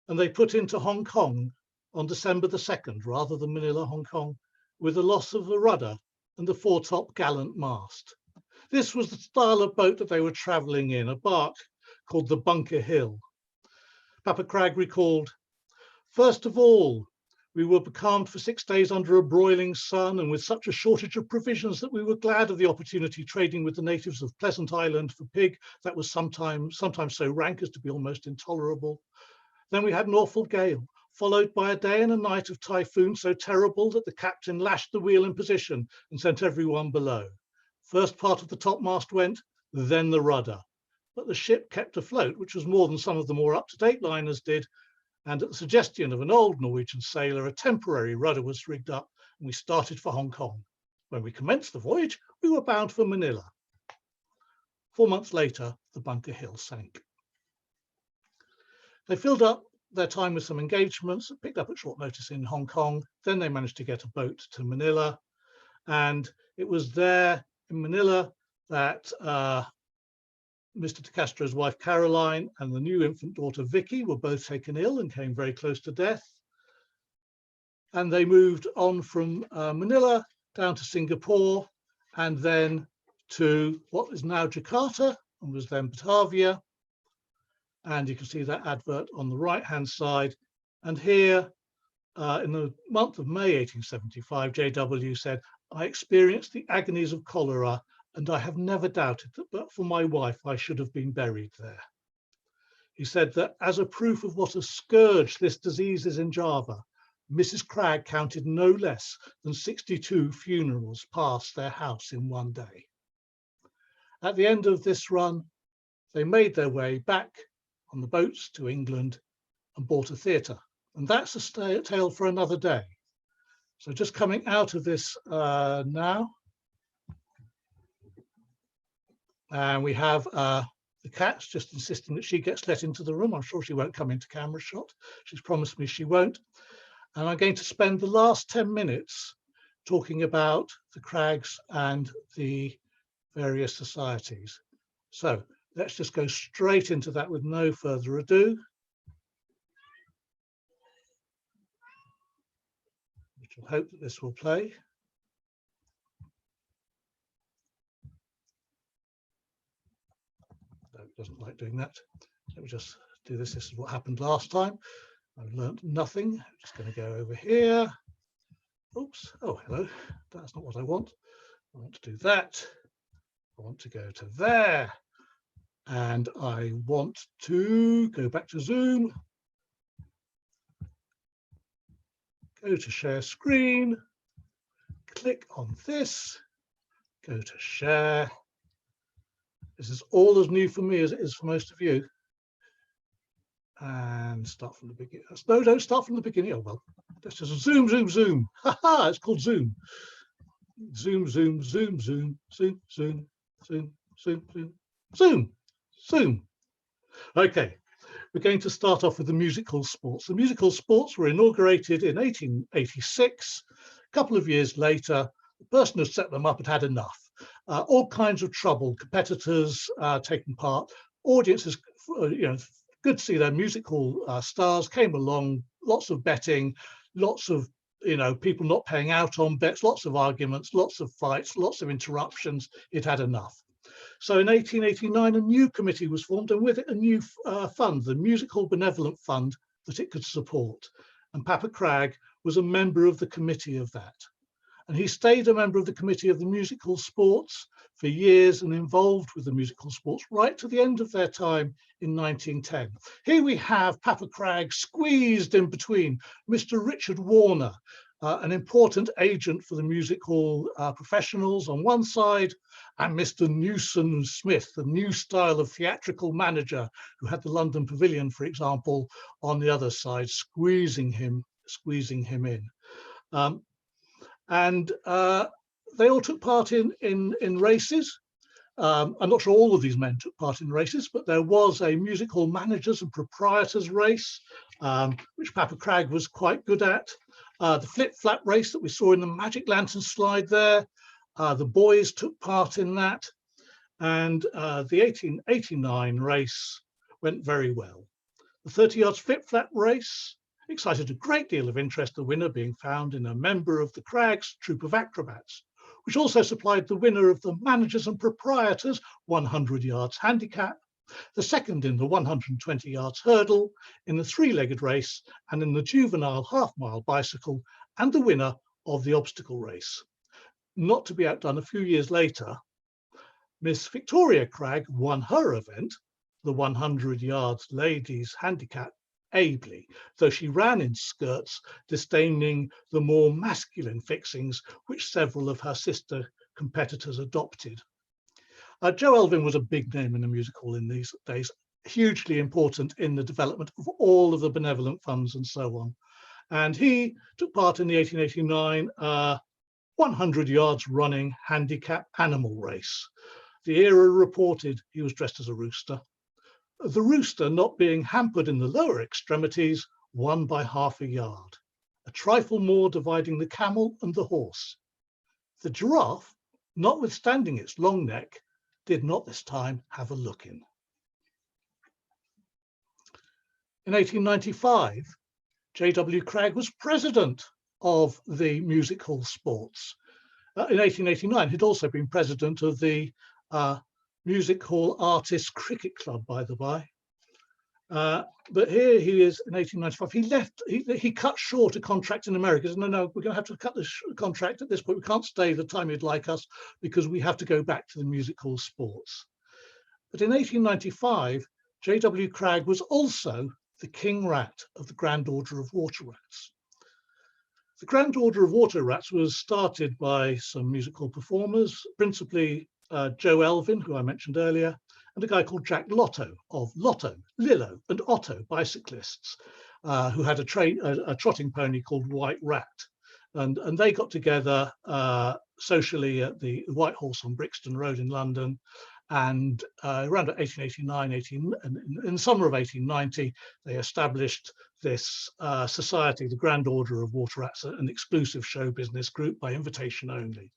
S1: and they put into Hong Kong on December the 2nd, rather than Manila, Hong Kong, with the loss of the rudder and the foretop gallant mast. This was the style of boat that they were travelling in, a bark called the Bunker Hill. Papa Cragg recalled, "First of all, we were becalmed for 6 days under a broiling sun, and with such a shortage of provisions that we were glad of the opportunity trading with the natives of Pleasant Island for pig that was sometimes so rank as to be almost intolerable. Then we had an awful gale, followed by a day and a night of typhoon so terrible that the captain lashed the wheel in position and sent everyone below. First part of the topmast went, then the rudder. But the ship kept afloat, which was more than some of the more up-to-date liners did, and at the suggestion of an old Norwegian sailor, a temporary rudder was rigged up, and we started for Hong Kong. When we commenced the voyage, we were bound for Manila." 4 months later, the Bunker Hill sank. They filled up their time with some engagements, picked up at short notice in Hong Kong. Then they managed to get a boat to Manila, and it was there in Manila that Mr. de Castro's wife Caroline and the new infant daughter Vicky were both taken ill and came very close to death. And they moved on from Manila down to Singapore, and then to what is now Jakarta and was then Batavia. And you can see that advert on the right-hand side. And here in the month of May 1875, JW said, "I experienced the agonies of cholera, and I have never doubted that but for my wife, I should have been buried there." He said that as a proof of what a scourge this disease is in Java, Mrs. Cragg counted no less than 62 funerals past their house in one day. At the end of this run, they made their way back on the boats to England and bought a theatre. And that's a tale for another day. So just coming out of this now. And we have the cat's just insisting that she gets let into the room. I'm sure she won't come into camera shot. She's promised me she won't. And I'm going to spend the last 10 minutes talking about the Craggs and the various societies. So let's just go straight into that with no further ado. Which I hope that this will play. doesn't like doing that. Let me just do this. This is what happened last time. I've learned nothing. I'm just going to go over here. Oops. Oh, hello. That's not what I want. I want to do that. I want to go to there. And I want to go back to Zoom. Go to share screen. Click on this. Go to share. This is all as new for me as it is for most of you. And start from the beginning. No, don't start from the beginning. Oh, well, let's just zoom, zoom, zoom. Ha ha, it's called Zoom. Zoom, zoom, zoom, zoom, zoom, zoom, zoom, zoom, zoom, zoom, zoom. Okay, we're going to start off with the musical sports. The musical sports were inaugurated in 1886. A couple of years later, the person who set them up had had enough. All kinds of trouble, competitors taking part, audiences, good to see their musical stars came along, lots of betting, lots of people not paying out on bets, lots of arguments, lots of fights, lots of interruptions. It had enough. So in 1889, a new committee was formed, and with it a new fund, the Musical Benevolent Fund, that it could support. And Papa Cragg was a member of the committee of that. And he stayed a member of the committee of the musical sports for years and involved with the musical sports right to the end of their time in 1910. Here we have Papa Cragg squeezed in between Mr. Richard Warner, an important agent for the musical professionals on one side, and Mr. Newson Smith, the new style of theatrical manager who had the London Pavilion, for example, on the other side, squeezing him in. They all took part in races. I'm not sure all of these men took part in races, but there was a musical managers and proprietors race, which Papa Cragg was quite good at. The flip-flap race that we saw in the Magic Lantern slide there, the boys took part in that. And the 1889 race went very well. The 30 yards flip-flap race excited a great deal of interest, the winner being found in a member of the Craggs troupe of acrobats, which also supplied the winner of the managers and proprietors 100 yards handicap, the second in the 120 yards hurdle, in the three-legged race, and in the juvenile half-mile bicycle, and the winner of the obstacle race. Not to be outdone, a few years later, Miss Victoria Cragg won her event, the 100 yards ladies handicap, ably, though she ran in skirts, disdaining the more masculine fixings which several of her sister competitors adopted. Joe Elvin was a big name in the musical in these days, hugely important in the development of all of the benevolent funds and so on. And he took part in the 1889 100 yards running handicap animal race. The Era reported he was dressed as a rooster. The rooster, not being hampered in the lower extremities, won by half a yard, a trifle more dividing the camel and the horse. The giraffe, notwithstanding its long neck, did not this time have a look in. In 1895, J.W. Cragg was president of the musical sports. In 1889, he'd also been president of the Music Hall Artists Cricket Club, by the by. But here he is in 1895. He cut short a contract in America. He said, no, we're going to have to cut this contract at this point. We can't stay the time you'd like us because we have to go back to the music hall sports. But in 1895, J.W. Cragg was also the King Rat of the Grand Order of Water Rats. The Grand Order of Water Rats was started by some musical performers, principally Joe Elvin, who I mentioned earlier, and a guy called Jack Lotto of Lotto, Lillo and Otto bicyclists, who had a trotting pony called White Rat. And they got together socially at the White Horse on Brixton Road in London. And around 1889, in the summer of 1890, they established this society, the Grand Order of Water Rats, an exclusive show business group by invitation only.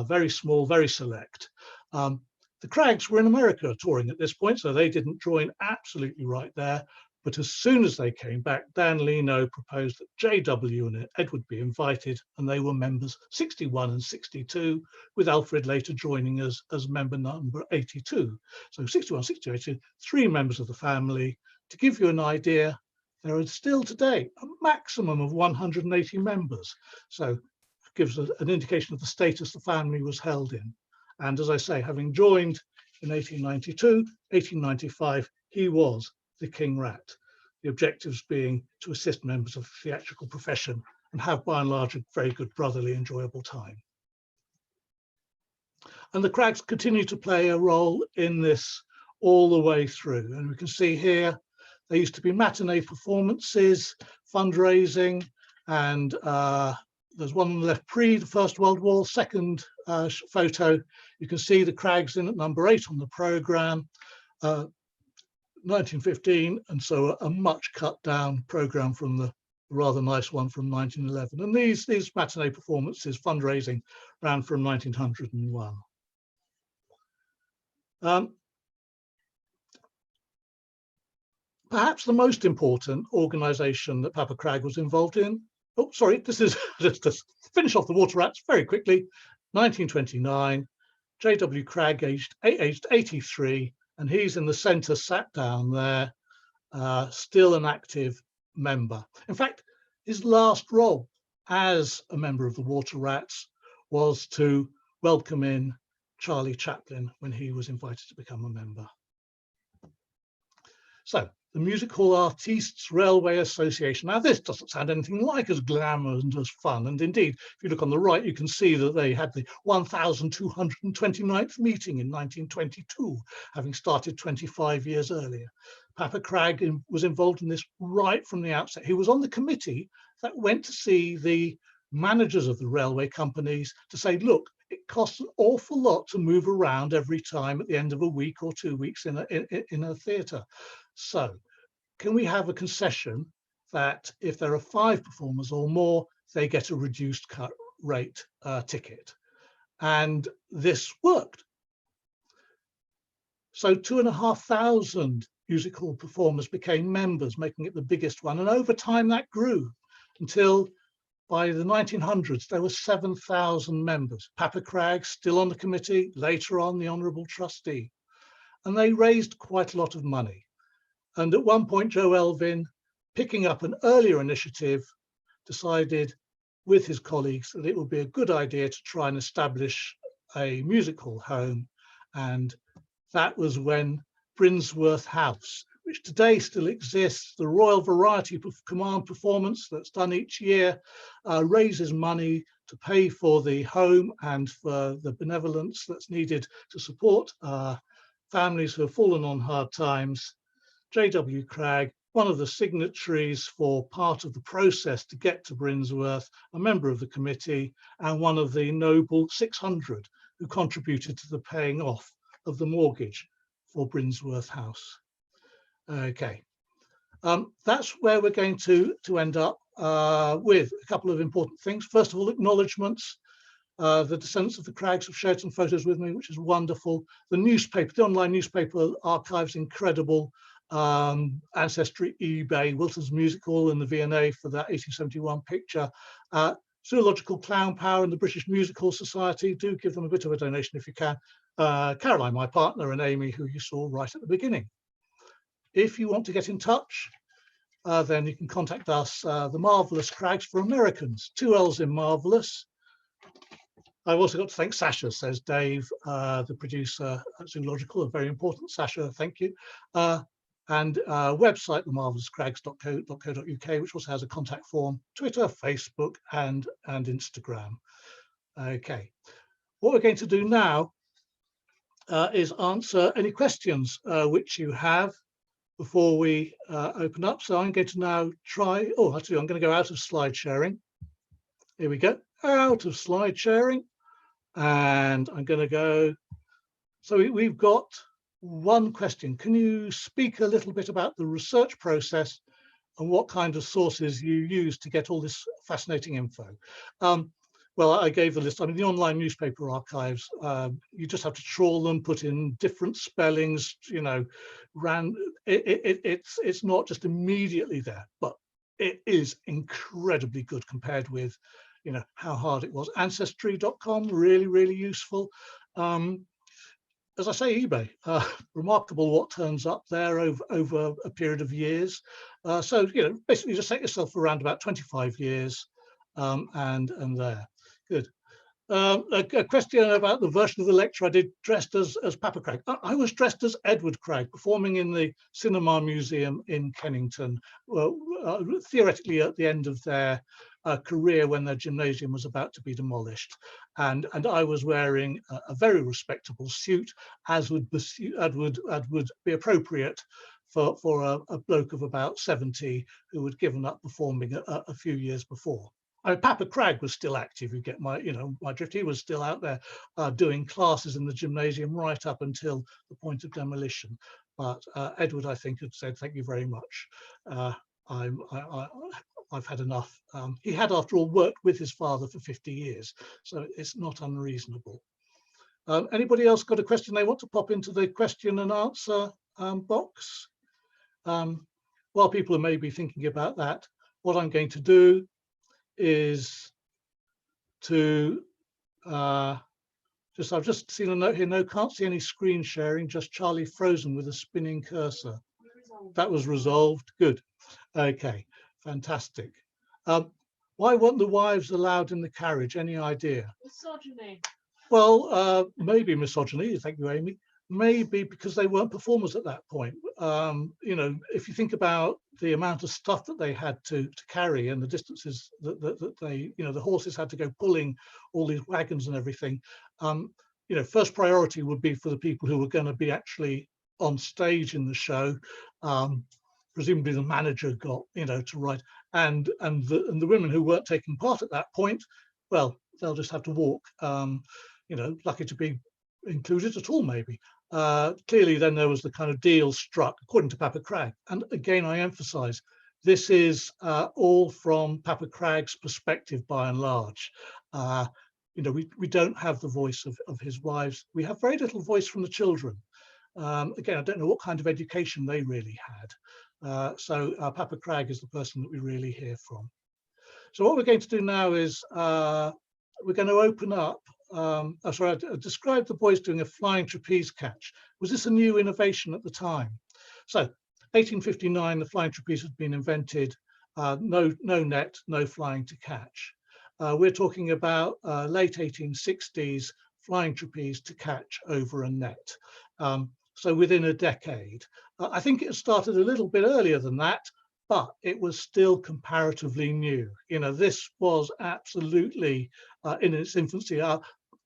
S1: Very small, very select. The Craggs were in America touring at this point, so they didn't join absolutely right there. But as soon as they came back, Dan Leno proposed that JW and Edward be invited, and they were members 61 and 62, with Alfred later joining us as member number 82. So 61, 62, 82, 3 members of the family. To give you an idea, there are still today a maximum of 180 members. So it gives an indication of the status the family was held in. And as I say, having joined in 1892, 1895, he was the King Rat, the objectives being to assist members of the theatrical profession and have by and large a very good brotherly enjoyable time. And the Craggs continue to play a role in this all the way through, and we can see here there used to be matinee performances, fundraising, and there's one on the left pre the First World War. Second photo, you can see the Craggs in at number 8 on the programme. 1915, and so a much cut down program from the rather nice one from 1911. And these matinee performances, fundraising, ran from 1901. Perhaps the most important organisation that Papa Cragg was involved in. Oh, sorry, this is just to finish off the Water Rats very quickly. 1929, J.W. Cragg aged 83. And he's in the centre, sat down there, still an active member. In fact, his last role as a member of the Water Rats was to welcome in Charlie Chaplin when he was invited to become a member. So, the Music Hall Artistes Railway Association. Now, this doesn't sound anything like as glamorous and as fun. And indeed, if you look on the right, you can see that they had the 1229th meeting in 1922, having started 25 years earlier. Papa Cragg was involved in this right from the outset. He was on the committee that went to see the managers of the railway companies to say, look, it costs an awful lot to move around every time at the end of a week or 2 weeks in a theatre. So can we have a concession that if there are 5 performers or more, they get a reduced cut rate ticket? And this worked. So 2,500 musical performers became members, making it the biggest one. And over time that grew until by the 1900s, there were 7,000 members. Papa Cragg still on the committee, later on the Honourable Trustee. And they raised quite a lot of money. And at one point, Joe Elvin, picking up an earlier initiative, decided with his colleagues that it would be a good idea to try and establish a music hall home. And that was when Brinsworth House, which today still exists, the Royal Variety Command performance that's done each year, raises money to pay for the home and for the benevolence that's needed to support families who have fallen on hard times. J.W. Cragg, one of the signatories for part of the process to get to Brinsworth, a member of the committee, and one of the noble 600 who contributed to the paying off of the mortgage for Brinsworth House. Okay, that's where we're going to end up with a couple of important things. First of all, acknowledgements. The descendants of the Craggs have shared some photos with me, which is wonderful. The newspaper, the online newspaper archives, incredible. Ancestry, eBay, Wilton's Music Hall and the V&A for that 1871 picture. Zoological Clown Power and the British Music Hall Society, do give them a bit of a donation if you can. Caroline, my partner, and Amy, who you saw right at the beginning. If you want to get in touch, then you can contact us, the Marvellous Craggs for Americans, 2 L's in Marvellous. I've also got to thank Sasha, says Dave, the producer at Zoological, very important, Sasha, thank you. And website, themarvellouscraggs.co.uk, which also has a contact form, Twitter, Facebook, and Instagram. Okay, what we're going to do now is answer any questions which you have before we open up. So I'm going to now try, actually I'm going to go out of slide sharing. Here we go, out of slide sharing. And I'm going to go, so we've got one question. Can you speak a little bit about the research process and what kind of sources you use to get all this fascinating info? well, I gave the list. I mean, the online newspaper archives, you just have to trawl them, put in different spellings, you know, it's not just immediately there, but it is incredibly good compared with, you know, how hard it was. Ancestry.com, really, really useful. As I say, eBay, remarkable what turns up there over a period of years. So, you know, basically just set yourself around about 25 years and there. Good. A question about the version of the lecture I did dressed as Papa Cragg. I was dressed as Edward Cragg, performing in the Cinema Museum in Kennington, theoretically at the end of their career when their gymnasium was about to be demolished. And I was wearing a very respectable suit, as would be appropriate for a bloke of about 70 who had given up performing a few years before. I mean, Papa Cragg was still active. You get my drift. He was still out there doing classes in the gymnasium right up until the point of demolition. But Edward, I think, had said, "Thank you very much. I've had enough." He had, after all, worked with his father for 50 years, so it's not unreasonable. Anybody else got a question they want to pop into the question and answer box? While people are maybe thinking about that, what I'm going to do is to I've just seen a note here, no, can't see any screen sharing, just Charlie frozen with a spinning cursor. That was resolved. Good. Okay, fantastic. Why weren't the wives allowed in the carriage? Any idea?
S2: Misogyny.
S1: Well, maybe misogyny, thank you, Amy. Maybe because they weren't performers at that point. You know, if you think about the amount of stuff that they had to carry and the distances that they, you know, the horses had to go pulling all these wagons and everything, you know, first priority would be for the people who were going to be actually on stage in the show. Presumably the manager got, you know, to ride, and the women who weren't taking part at that point, well, they'll just have to walk. You know, lucky to be included at all, maybe. Clearly then there was the kind of deal struck according to Papa Cragg, and again I emphasize this is all from Papa Cragg's perspective by and large. You know, we don't have the voice of his wives. We have very little voice from the children. Again, I don't know what kind of education they really had. So Papa Cragg is the person that we really hear from. So what we're going to do now is we're going to open up. I described the boys doing a flying trapeze catch. Was this a new innovation at the time? So 1859, the flying trapeze had been invented. No net, no flying to catch. We're talking about late 1860s flying trapeze to catch over a net. So within a decade. I think it started a little bit earlier than that, but it was still comparatively new. You know, this was absolutely in its infancy.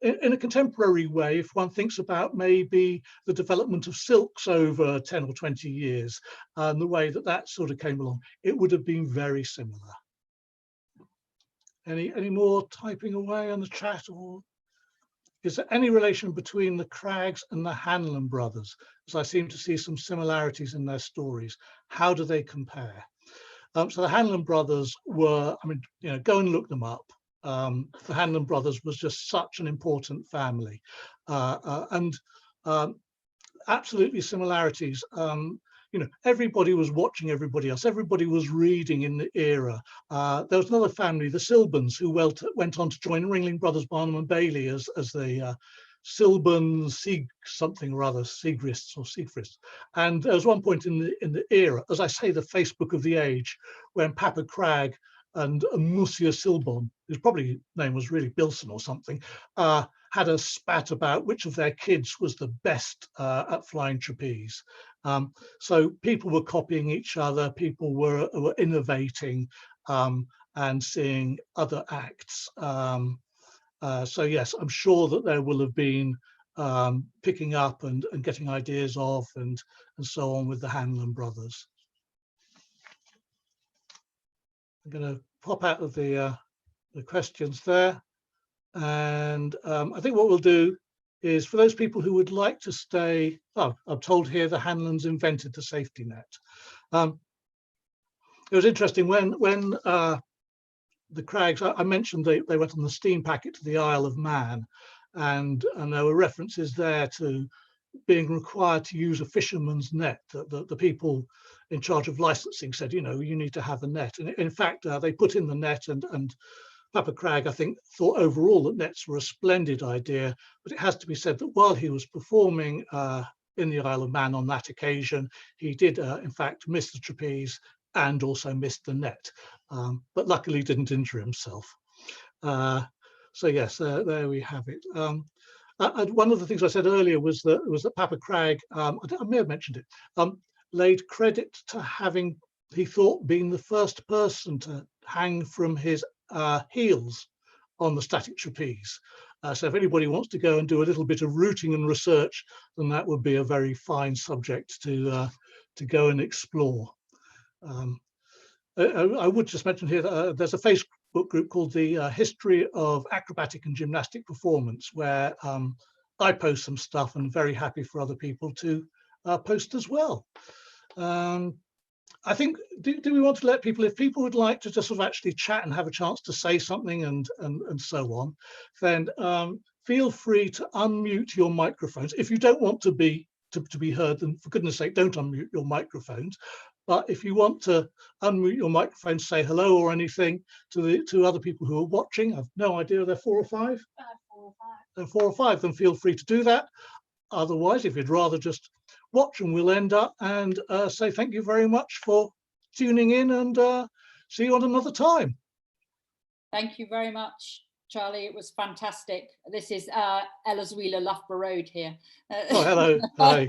S1: In a contemporary way, if one thinks about maybe the development of silks over 10 or 20 years and the way that that sort of came along, it would have been very similar. Any more typing away on the chat, or is there any relation between the Craggs and the Hanlon brothers? As I seem to see some similarities in their stories. How do they compare? So the Hanlon brothers were, I mean, you know, go and look them up. The Hanlon brothers was just such an important family, and absolutely similarities. You know, everybody was watching everybody else. Everybody was reading in the era. There was another family, the Silbans, who went on to join Ringling Brothers, Barnum and Bailey as the Silban something or other, Sigrists or Siegfrists. And there was one point in the era, as I say, the Facebook of the age, when Papa Cragg and Monsieur Silbon, whose probably name was really Bilson or something, had a spat about which of their kids was the best at flying trapeze. So people were copying each other, people were innovating and seeing other acts. So yes, I'm sure that there will have been picking up and getting ideas of and so on with the Hanlon brothers. I'm going to pop out of the questions there, and I think what we'll do is, for those people who would like to stay, oh, I'm told here the Hanlons invented the safety net. It was interesting when the Craggs, I mentioned they went on the steam packet to the Isle of Man, and there were references there to being required to use a fisherman's net. The people in charge of licensing said, you know, you need to have a net. And in fact, they put in the net, and Papa Cragg, I think, thought overall that nets were a splendid idea. But it has to be said that while he was performing in the Isle of Man on that occasion, he did, in fact, miss the trapeze and also missed the net. But luckily didn't injure himself. So yes, there we have it. One of the things I said earlier was that Papa Cragg, I may have mentioned it, laid credit to having, he thought, been the first person to hang from his heels on the static trapeze. So if anybody wants to go and do a little bit of rooting and research, then that would be a very fine subject to go and explore. I would just mention here that there's a Facebook group called the History of Acrobatic and Gymnastic Performance, where I post some stuff, and very happy for other people to post as well. I think, do we want to let people, if people would like to just sort of actually chat and have a chance to say something and so on, then feel free to unmute your microphones. If you don't want to be heard, then for goodness sake, don't unmute your microphones. But if you want to unmute your microphone, say hello or anything to other people who are watching, I've no idea, they're 4 or 5?
S2: 4 or 5.
S1: They're 4 or 5, then feel free to do that. Otherwise, if you'd rather just watch, and we'll end up and say thank you very much for tuning in, and see you on another time.
S3: Thank you very much, Charlie. It was fantastic. This is Ellerswheeler Loughborough Road here.
S1: Oh, hello. Hi.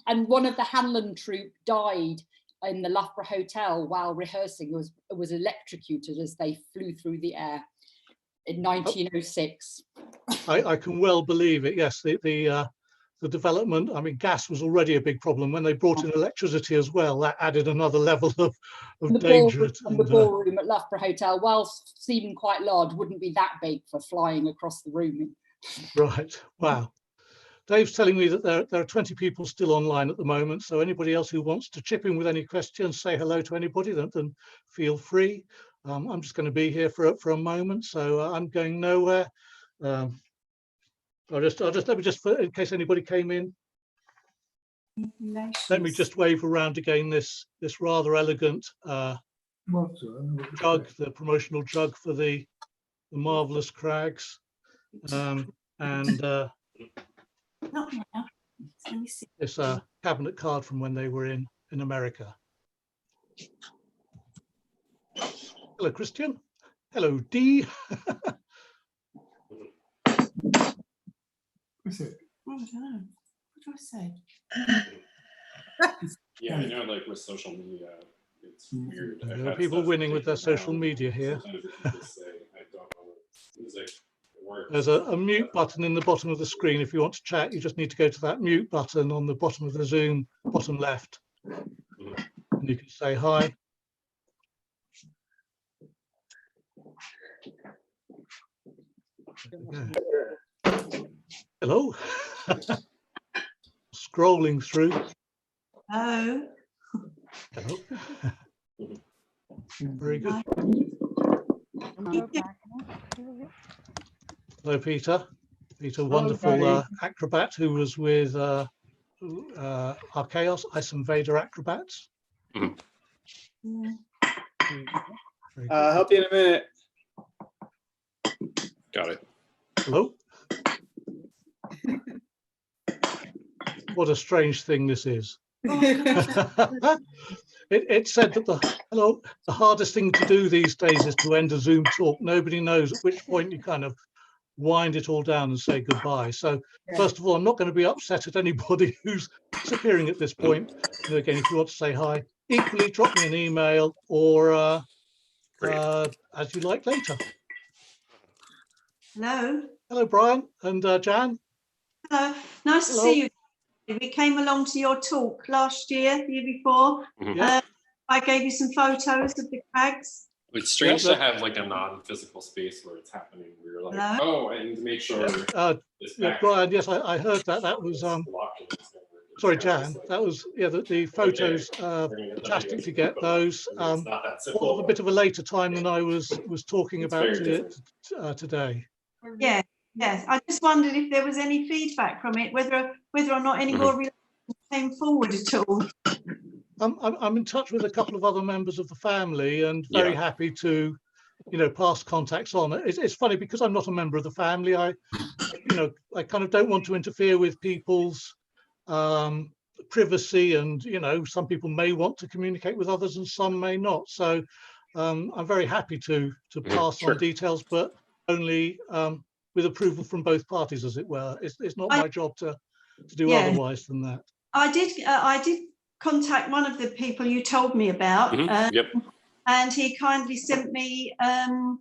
S3: And one of the Hanlon troupe died in the Loughborough Hotel while rehearsing, was electrocuted as they flew through the air in 1906.
S1: I can well believe it. Yes, the development, I mean, gas was already a big problem. When they brought in electricity as well, that added another level of danger.
S3: The ballroom at Loughborough Hotel, whilst seeming quite large, wouldn't be that big for flying across the room.
S1: Right, wow. Dave's telling me that there are 20 people still online at the moment, so anybody else who wants to chip in with any questions, say hello to anybody, then feel free. I'm just going to be here for a moment, so I'm going nowhere. I'll just let me just, in case anybody came in, let me just wave around again this rather elegant jug, the promotional jug for the Marvellous Craggs, and this cabinet card from when they were in America. Hello, Christian. Hello, Dee.
S4: What's it? Oh, I don't know. What do I say?
S5: Yeah, I know, like with social media, it's weird.
S1: There are people winning with their social media here.
S5: Sometimes you can just say, I don't know what music works.
S1: There's a mute button in the bottom of the screen. If you want to chat, you just need to go to that mute button on the bottom of the Zoom, bottom left. And you can say hi. Hello. Scrolling through.
S4: Oh.
S1: Hello. Very good. Hello, Peter. Peter, wonderful acrobat who was with our Chaos Ice Invader acrobats.
S6: Help you in a minute.
S5: Got it.
S1: Hello. What a strange thing this is. It said that the hardest thing to do these days is to end a Zoom talk. Nobody knows at which point you kind of wind it all down and say goodbye. So first of all, I'm not going to be upset at anybody who's disappearing at this point. And again, if you want to say hi, equally drop me an email or as you like later.
S4: Hello.
S1: Hello, Brian and Jan.
S4: Hello. Nice to see you. We came along to your talk last year, the year before. I gave you some photos of the Craggs.
S5: It's strange to have like a non-physical space where it's happening. We were like, oh, I need to make sure.
S1: Yeah, Brian, yes, I heard that. That was sorry, Jan, that was, yeah, the photos, fantastic to get those.
S5: It's not that
S1: Of
S5: simple.
S1: a bit of a later time than I was talking
S5: It's
S1: about
S5: very different.
S1: today.
S4: Yeah, yes. I just wondered if there was any feedback from it, whether or not any more relations came forward at all.
S1: I'm in touch with a couple of other members of the family and very happy to, pass contacts on. It's funny because I'm not a member of the family. I kind of don't want to interfere with people's privacy, and some people may want to communicate with others and some may not. So I'm very happy to pass on details, but only with approval from both parties, as it were. It's not my job to do otherwise than that.
S4: I did contact one of the people you told me about, and he kindly sent me a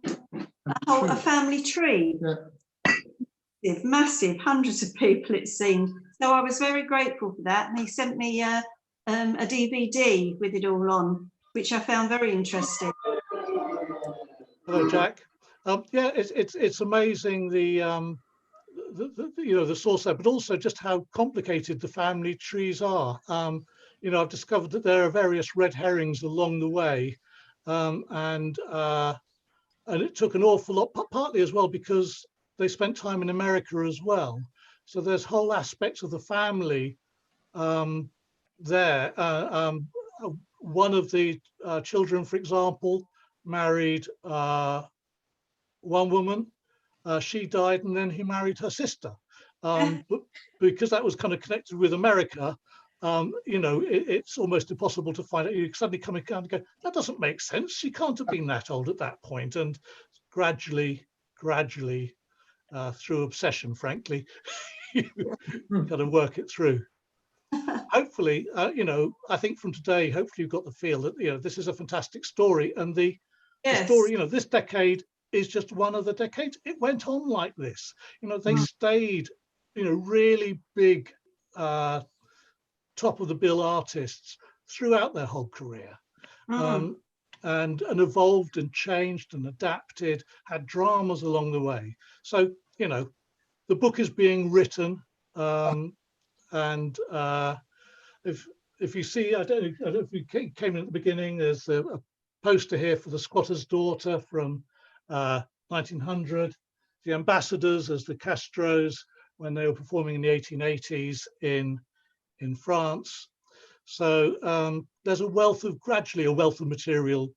S4: family tree. Massive, hundreds of people it seemed. So I was very grateful for that, and he sent me a DVD with it all on, which I found very interesting.
S1: Hello, Jack. Yeah, it's amazing the source there, but also just how complicated the family trees are. I've discovered that there are various red herrings along the way, and it took an awful lot, partly as well because they spent time in America as well. So there's whole aspects of the family there. One of the children, for example, married one woman. She died, and then he married her sister. But because that was kind of connected with America, it's almost impossible to find out. You suddenly come in and go, that doesn't make sense. She can't have been that old at that point. And gradually, through obsession, frankly, you got to work it through. Hopefully, I think from today, hopefully you've got the feel that, this is a fantastic story. And the story, this decade is just one of the decades. It went on like this. They stayed, really big, top of the bill artists throughout their whole career. And evolved and changed and adapted, had dramas along the way. So, the book is being written, and if you see, I don't know if you came in at the beginning, there's a poster here for the Squatter's Daughter from 1900, the Ambassadors as the Castros when they were performing in the 1880s in France. So there's gradually a wealth of material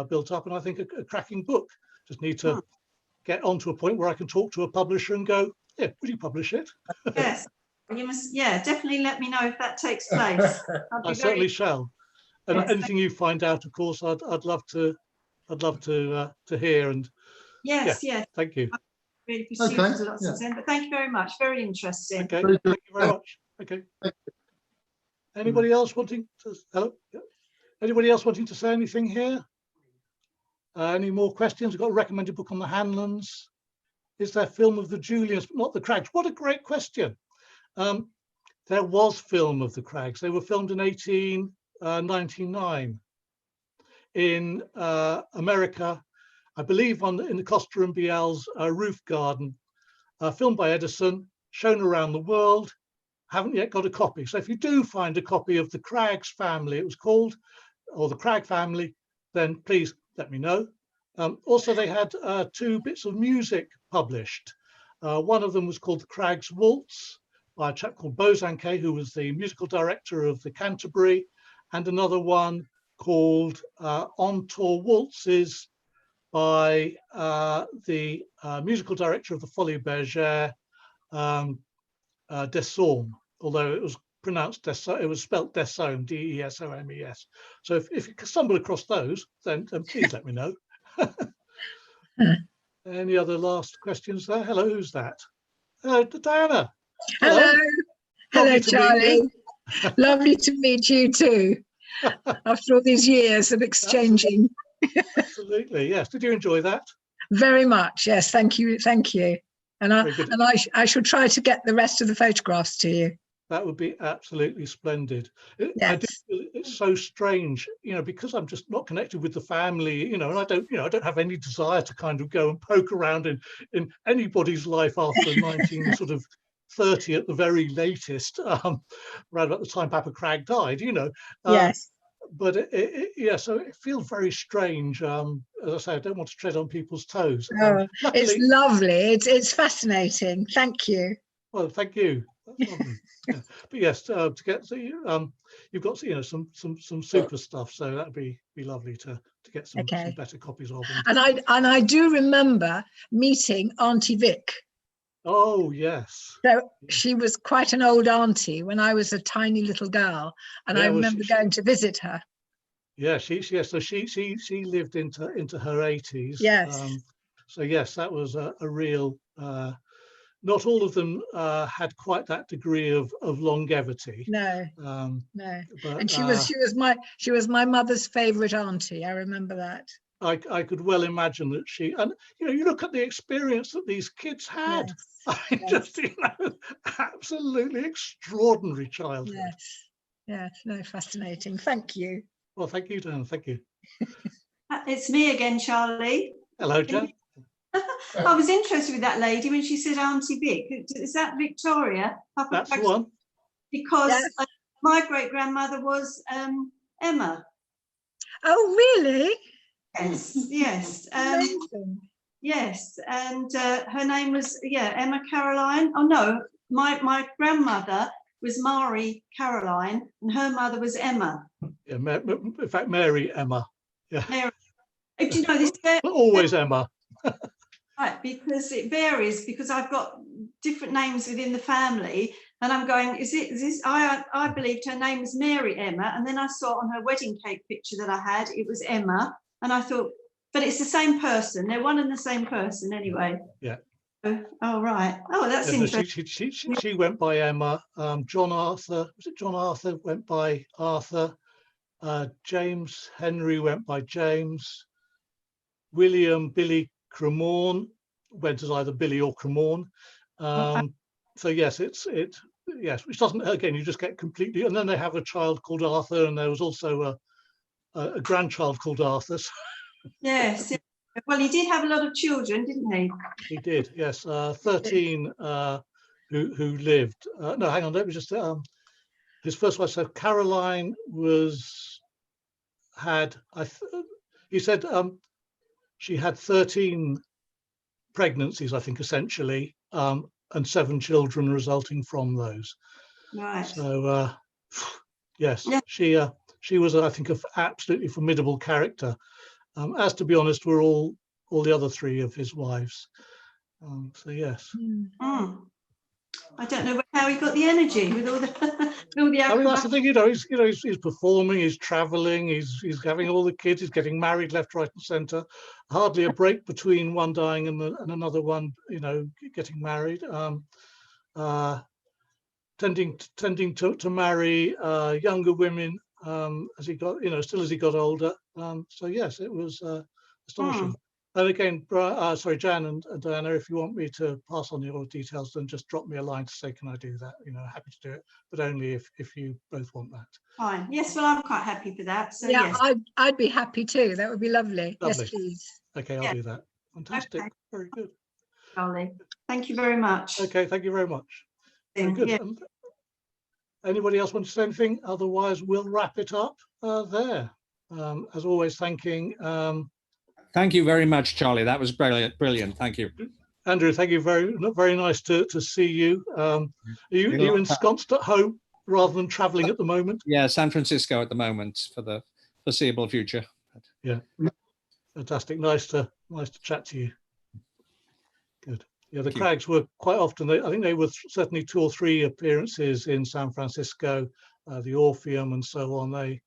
S1: built up, and I think a cracking book. Just need to get onto a point where I can talk to a publisher and go, yeah, would you publish it?
S4: Yes, you must. Yeah, definitely let me know if that takes place.
S1: I certainly shall. And anything you find out, of course, I'd love to hear. And
S4: yes.
S1: Thank you.
S4: Really pursued lots of them, but thank you very much. Very interesting.
S1: Okay, thank you very much. Okay. Anybody else wanting to? Hello. Anybody else wanting to say anything here? Any more questions? We've got a recommended book on the Hanlons. Is there film of the Julians, but not the Craggs? What a great question. There was film of the Craggs. They were filmed in 1899 in America, I believe in the Costa and Bial's roof garden, filmed by Edison, shown around the world. Haven't yet got a copy. So if you do find a copy of the Craggs family, it was called, or the Cragg family, then please let me know. Also, they had 2 bits of music published. One of them was called the Craggs Waltz by a chap called Bosanquet, who was the musical director of the Canterbury, and another one called On Tour Waltzes by the musical director of the Folies Bergere, Desaumes, although it was pronounced Desaumes, it was spelt Desaumes, D-E-S-O-M-E-S. So if you stumble across those, then please let me know. Any other last questions there? Hello, who's that? Hello, Diana.
S6: Hello, Charlie. Lovely to meet you too, after all these years of exchanging.
S1: Absolutely, yes. Did you enjoy that?
S6: Very much, yes. Thank you. And I shall try to get the rest of the photographs to you.
S1: That would be absolutely splendid.
S6: Yes.
S1: It's so strange, because I'm just not connected with the family, and I don't have any desire to kind of go and poke around in anybody's life after 19 sort of 30 at the very latest, around about the time Papa Cragg died, you know.
S6: Yes.
S1: But yeah, so it feels very strange. As I say, I don't want to tread on people's toes.
S6: Oh,
S1: Luckily,
S6: it's lovely. It's fascinating. Thank you.
S1: well, thank you. That's lovely. Yeah. But yes, to get you've got some super stuff, so that'd be lovely to get some better copies of.
S6: And I do remember meeting Auntie Vic.
S1: Oh yes.
S6: So she was quite an old auntie when I was a tiny little girl, and I remember going to visit her.
S1: Yeah, so she lived into her 80s.
S6: Yes.
S1: So yes, that was a real. Not all of them had quite that degree of longevity.
S6: No.
S1: No. But,
S6: and she was my mother's favourite auntie. I remember that.
S1: I could well imagine that you look at the experience that these kids had.
S6: Yes.
S1: I mean, just absolutely extraordinary childhood.
S6: Yes, no, fascinating. Thank you.
S1: Well, thank you, Dan. Thank you.
S4: It's me again, Charlie.
S1: Hello, Jen.
S4: I was interested with that lady when she said Auntie Vic. Is that Victoria?
S1: That's the one.
S4: Because my great grandmother was Emma.
S6: Oh, really?
S4: Yes. Yes, and her name was Emma Caroline. Oh no, my grandmother was Mary Caroline, and her mother was Emma.
S1: Yeah, in fact, Mary Emma. Yeah.
S4: Mary. Do you know this?
S1: Always Emma.
S4: Right, because it varies. Because I've got different names within the family, and I'm going. Is this? I believed her name was Mary Emma, and then I saw on her wedding cake picture that I had it was Emma, and I thought. But it's the same person. They're one and the same person anyway.
S1: Yeah.
S4: Oh, right. Oh, that's interesting.
S1: She went by Emma. John Arthur, was it John Arthur, went by Arthur. James Henry went by James. William Billy Cremorne went as either Billy or Cremorne. So yes, which doesn't, again, you just get completely, and then they have a child called Arthur, and there was also a grandchild called Arthur.
S4: Yes. Well, he did have a lot of children, didn't he?
S1: He did, yes. 13 who lived. No, hang on, let me just. His first wife, so Caroline he said she had 13 pregnancies, I think, essentially, and 7 children resulting from those.
S4: Right.
S1: So, yes, she was, I think, an absolutely formidable character. As to be honest, were all the other 3 of his wives. So yes.
S4: I don't know how he got the energy with all the
S1: I mean, that's the thing, he's performing, he's traveling, he's having all the kids, he's getting married left, right, and centre. Hardly a break between one dying and another one, getting married. Tending to marry younger women as he got, still as he got older. So yes, it was astonishing. And again, Jan and Diana, if you want me to pass on your details, then just drop me a line to say, can I do that? Happy to do it, but only if you both want that.
S4: Fine. Yes, well, I'm quite happy for that. So
S6: yeah,
S4: yes.
S6: I'd be happy too. That would be lovely. Yes, please.
S1: Okay, I'll do that. Fantastic. Okay. Very good.
S4: Charlie, thank you very much.
S1: Okay, thank you very much. Very good. Yeah. Anybody else want to say anything? Otherwise, we'll wrap it up there. As always, thanking.
S7: Thank you very much, Charlie. That was brilliant. Thank you.
S1: Andrew, thank you. Very nice to see you. Are you ensconced at home rather than traveling at the moment?
S7: Yeah, San Francisco at the moment for the foreseeable future.
S1: Yeah, fantastic. Nice to chat to you. Good. Yeah, the Craggs were quite often. I think they were certainly 2 or 3 appearances in San Francisco, the Orpheum and so on. They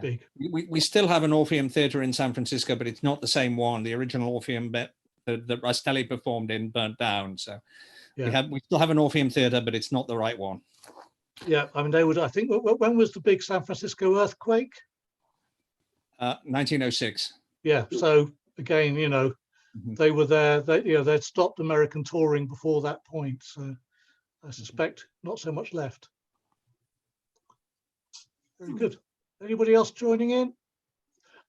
S1: big.
S7: We still have an Orpheum theatre in San Francisco, but it's not the same one. The original Orpheum that Rastelli performed in burnt down. So we still have an Orpheum theatre, but it's not the right one.
S1: Yeah, I mean, they would. I think when was the big San Francisco earthquake?
S7: 1906.
S1: Yeah. So again, they were there. They'd stopped American touring before that point. So I suspect not so much left. Very good. Anybody else joining in?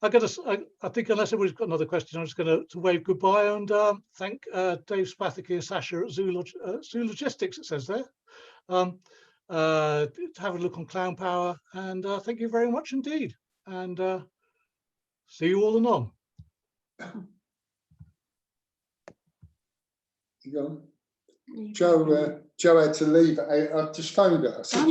S1: I think unless everybody's got another question, I'm just going to wave goodbye and thank Dave Spathicky and Sasha at Zoo Logistics, it says there, to have a look on Clown Power. And thank you very much indeed. And see you all anon.
S8: You go. Joe had to leave. I've just phoned her. I said,